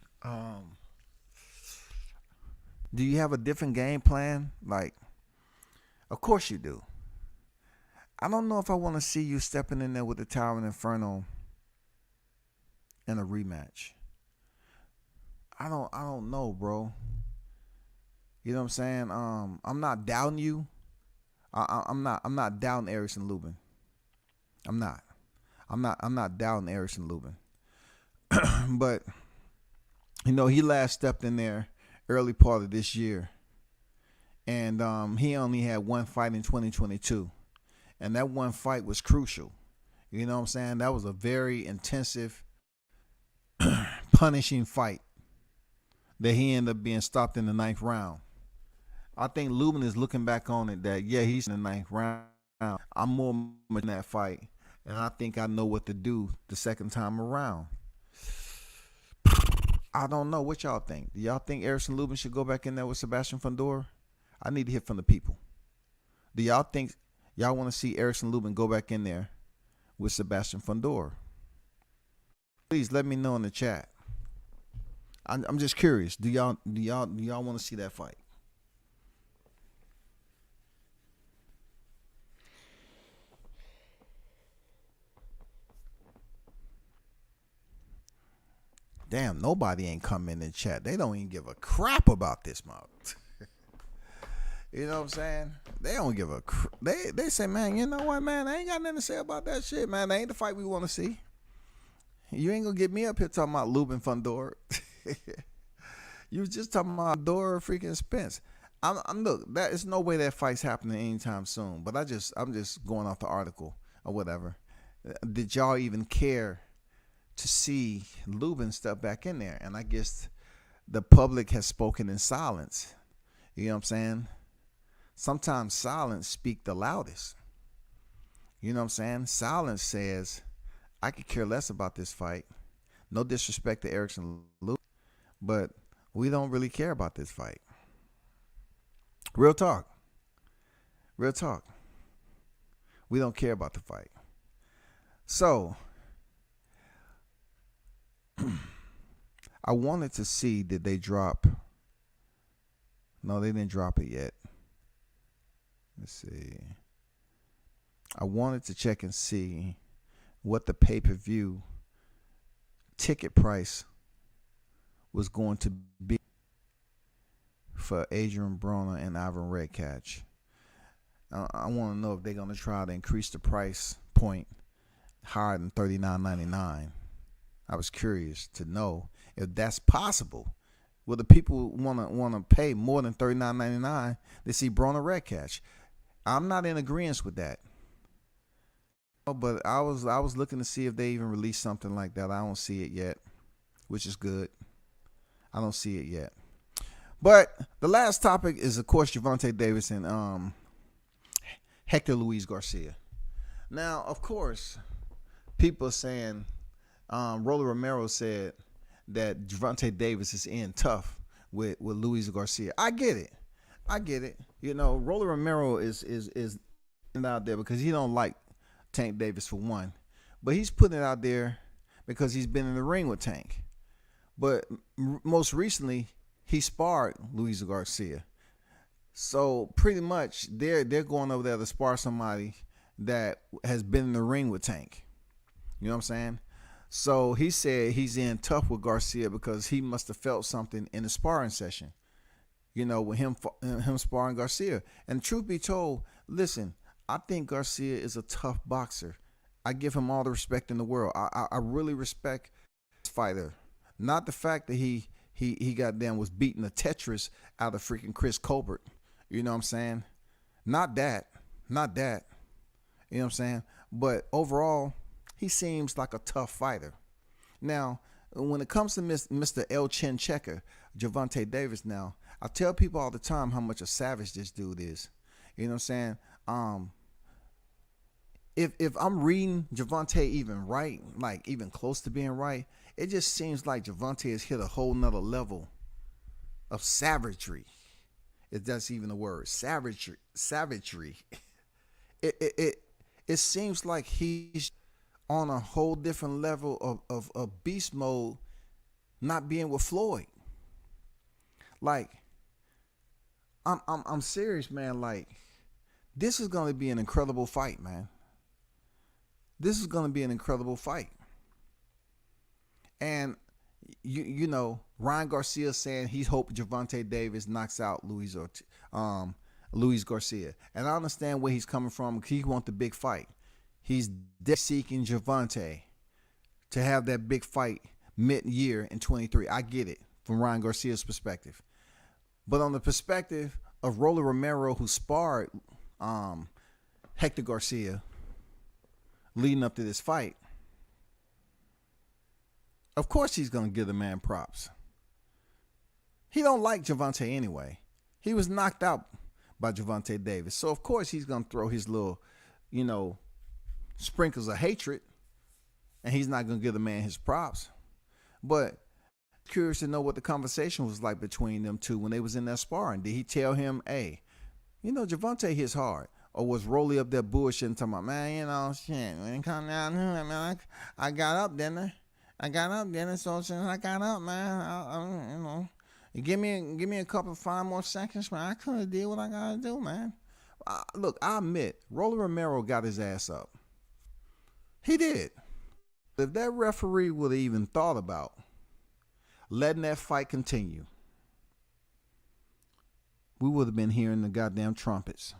Do you have a different game plan? Like, of course you do. I don't know if I want to see you stepping in there with the Towering Inferno in a rematch. I don't know, bro. You know what I'm saying? I'm not doubting you. I'm not doubting Erickson Lubin. I'm not doubting Erickson Lubin. But you know, he last stepped in there early part of this year. And he only had one fight in 2022. And that one fight was crucial. You know what I'm saying? That was a very intensive punishing fight that he ended up being stopped in the 9th round. I think Lubin is looking back on it that, yeah, he's in the 9th round. I'm more in that fight, and I think I know what to do the second time around. I don't know what y'all think. Do y'all think Erickson Lubin should go back in there with Sebastian Fundora? I need to hear from the people. Do y'all think y'all want to see Erickson Lubin go back in there with Sebastian Fundora? Please let me know in the chat. I'm just curious. Do y'all want to see that fight? Damn, nobody ain't coming in the chat. They don't even give a crap about this mouth. You know what I'm saying? They don't give a they say, man, you know what, man? I ain't got nothing to say about that shit, man. That ain't the fight we want to see. You ain't gonna get me up here talking about Lubin Fundora. You was just talking about Fundora freaking Spence. I'm look, that is no way that fight's happening anytime soon. But I'm just going off the article or whatever. Did y'all even care to see Lubin step back in there? And I guess the public has spoken in silence. You know what I'm saying? Sometimes silence speak the loudest. You know what I'm saying? Silence says, I could care less about this fight. No disrespect to Erickson Lubin, but we don't really care about this fight. Real talk. Real talk. We don't care about the fight. So I wanted to see, did they drop? No, they didn't drop it yet. Let's see. I wanted to check and see what the pay-per-view ticket price was going to be for Adrian Broner and Ivan Redkach. I want to know if they're going to try to increase the price point higher than $39.99. I was curious to know if that's possible. Will the people want to pay more than $39.99 to see Broner Redkach? I'm not in agreement with that. But I was looking to see if they even released something like that. I don't see it yet, which is good. I don't see it yet. But the last topic is, of course, Gervonta Davis and Hector Luis Garcia. Now, of course, people are saying, Rolly Romero said that Gervonta Davis is in tough with Luis Garcia. I get it. You know, Rolly Romero is out there because he don't like Tank Davis for one, but he's putting it out there because he's been in the ring with Tank. But most recently, he sparred Luis Garcia. So pretty much they're going over there to spar somebody that has been in the ring with Tank. You know what I'm saying? So he said he's in tough with Garcia because he must have felt something in the sparring session. You know, with him sparring Garcia. And truth be told, listen, I think Garcia is a tough boxer. I give him all the respect in the world. I really respect this fighter. Not the fact that he goddamn was beating the Tetris out of freaking Chris Colbert. You know what I'm saying? Not that. You know what I'm saying? But overall, he seems like a tough fighter. Now, when it comes to Mr. El Chin Checker, Gervonta Davis, now, I tell people all the time how much a savage this dude is. You know what I'm saying? If I'm reading Gervonta even right, like even close to being right, it just seems like Gervonta has hit a whole nother level of savagery. If that's even a word, savagery. It seems like he's on a whole different level of beast mode, not being with Floyd. Like, I'm serious, man. Like, this is going to be an incredible fight, man. This is going to be an incredible fight. And you know, Ryan Garcia saying he's hoping Gervonta Davis knocks out Luis Garcia. And I understand where he's coming from. He wants the big fight. He's seeking Gervonta to have that big fight mid-year in 23. I get it from Ryan Garcia's perspective. But on the perspective of Rolly Romero, who sparred Hector Garcia leading up to this fight, Of course he's going to give the man props. He don't like Gervonta anyway. He was knocked out by Gervonta Davis. So, of course, he's going to throw his little, sprinkles of hatred. And he's not going to give the man his props. But curious to know what the conversation was like between them two when they was in that sparring. Did he tell him, hey, Gervonta hits hard? Or was Rolly up there bullshitting, talking about, man, shit, man, come down here, man. I got up, didn't I? So since I got up, man, give me a couple 5 more seconds, man. I could have did what I gotta do, man. Look, I admit, Rolly Romero got his ass up. He did. If that referee would have even thought about letting that fight continue, we would have been hearing the goddamn trumpets.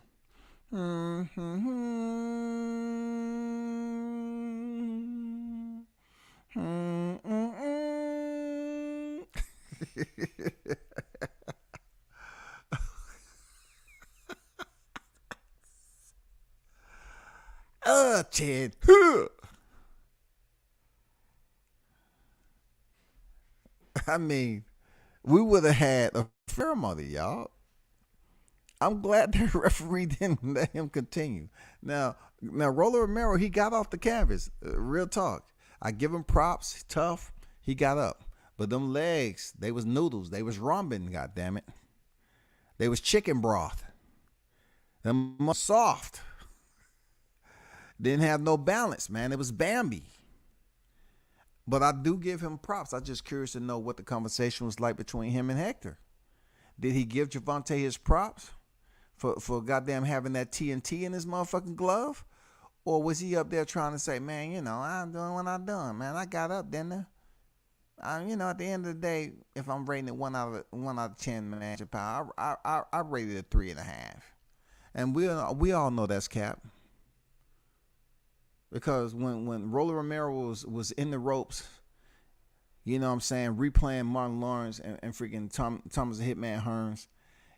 Ted. I mean, we would have had a fair amount of y'all. I'm glad the referee didn't let him continue. Now, Rolly Romero, he got off the canvas. Real talk. I give him props. Tough. He got up. But them legs, they was noodles. They was ramen, goddammit. They was chicken broth. Them was soft. Didn't have no balance, man. It was Bambi. But I do give him props. I'm just curious to know what the conversation was like between him and Hector. Did he give Gervonta his props for goddamn having that TNT in his motherfucking glove? Or was he up there trying to say, man, I'm doing what I done, man. I got up, didn't I? At the end of the day, if I'm rating it 1 out of 10, man, I rated it 3.5. And we all know that's cap. Because when Rolly Romero was in the ropes, replaying Martin Lawrence and freaking Thomas the Hitman Hearns,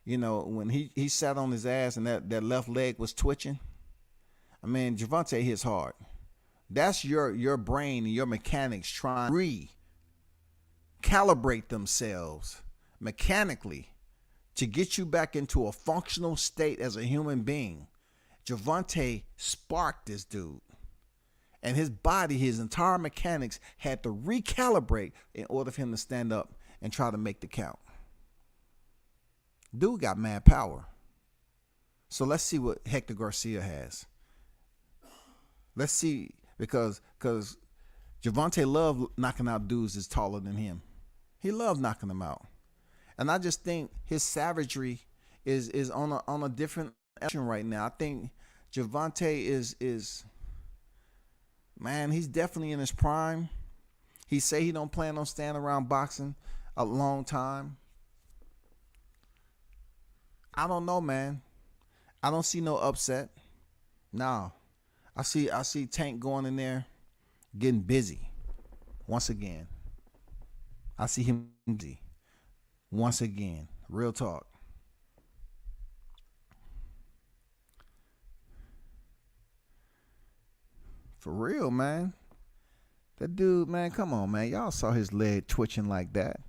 when he sat on his ass and that left leg was twitching, I mean, Gervonta hits hard. That's your brain and your mechanics trying to recalibrate themselves mechanically to get you back into a functional state as a human being. Gervonta sparked this dude. And his body, his entire mechanics had to recalibrate in order for him to stand up and try to make the count. Dude got mad power. So let's see what Hector Garcia has. Let's see, because Gervonta loved knocking out dudes that's taller than him. He loved knocking them out. And I just think his savagery is on a different action right now. I think Gervonta is man, he's definitely in his prime. He say he don't plan on staying around boxing a long time. I don't know, man. I don't see no upset. No. I see Tank going in there getting busy once again. I see him busy once again. Real talk. For real, man. That dude, man, come on, man. Y'all saw his leg twitching like that.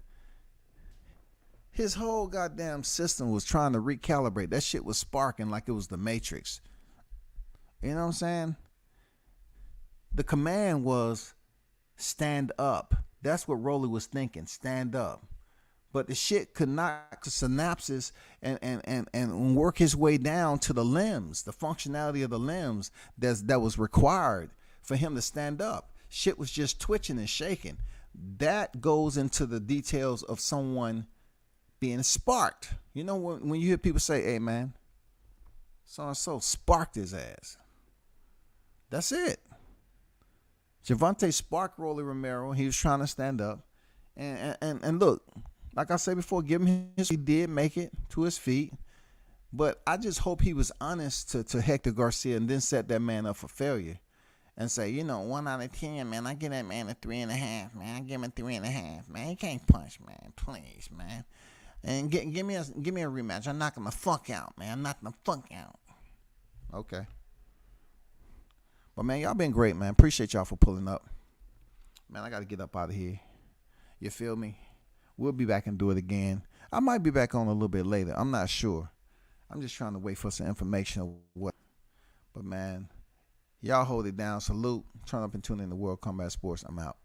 His whole goddamn system was trying to recalibrate. That shit was sparking like it was the Matrix. You know what I'm saying? The command was stand up. That's what Rolly was thinking, stand up. But the shit could not synapses and work his way down to the limbs, the functionality of the limbs that was required for him to stand up. Shit was just twitching and shaking. That goes into the details of someone being sparked. You know, when you hear people say, hey, man, so-and-so sparked his ass. That's it. Gervonta sparked Rolly Romero. He was trying to stand up. And look, like I said before, give him he did make it to his feet. But I just hope he was honest to Hector Garcia and then set that man up for failure. And say, 1 out of 10, man, I give that man a 3.5, man. I give him a 3.5, man. He can't punch, man. Please, man. And give me a rematch. I'm knocking the fuck out, man. I'm knocking the fuck out. Okay. But, man, y'all been great, man. Appreciate y'all for pulling up. Man, I got to get up out of here. You feel me? We'll be back and do it again. I might be back on a little bit later. I'm not sure. I'm just trying to wait for some information of what. But man, y'all hold it down. Salute. Turn up and tune in to World Combat Sports. I'm out.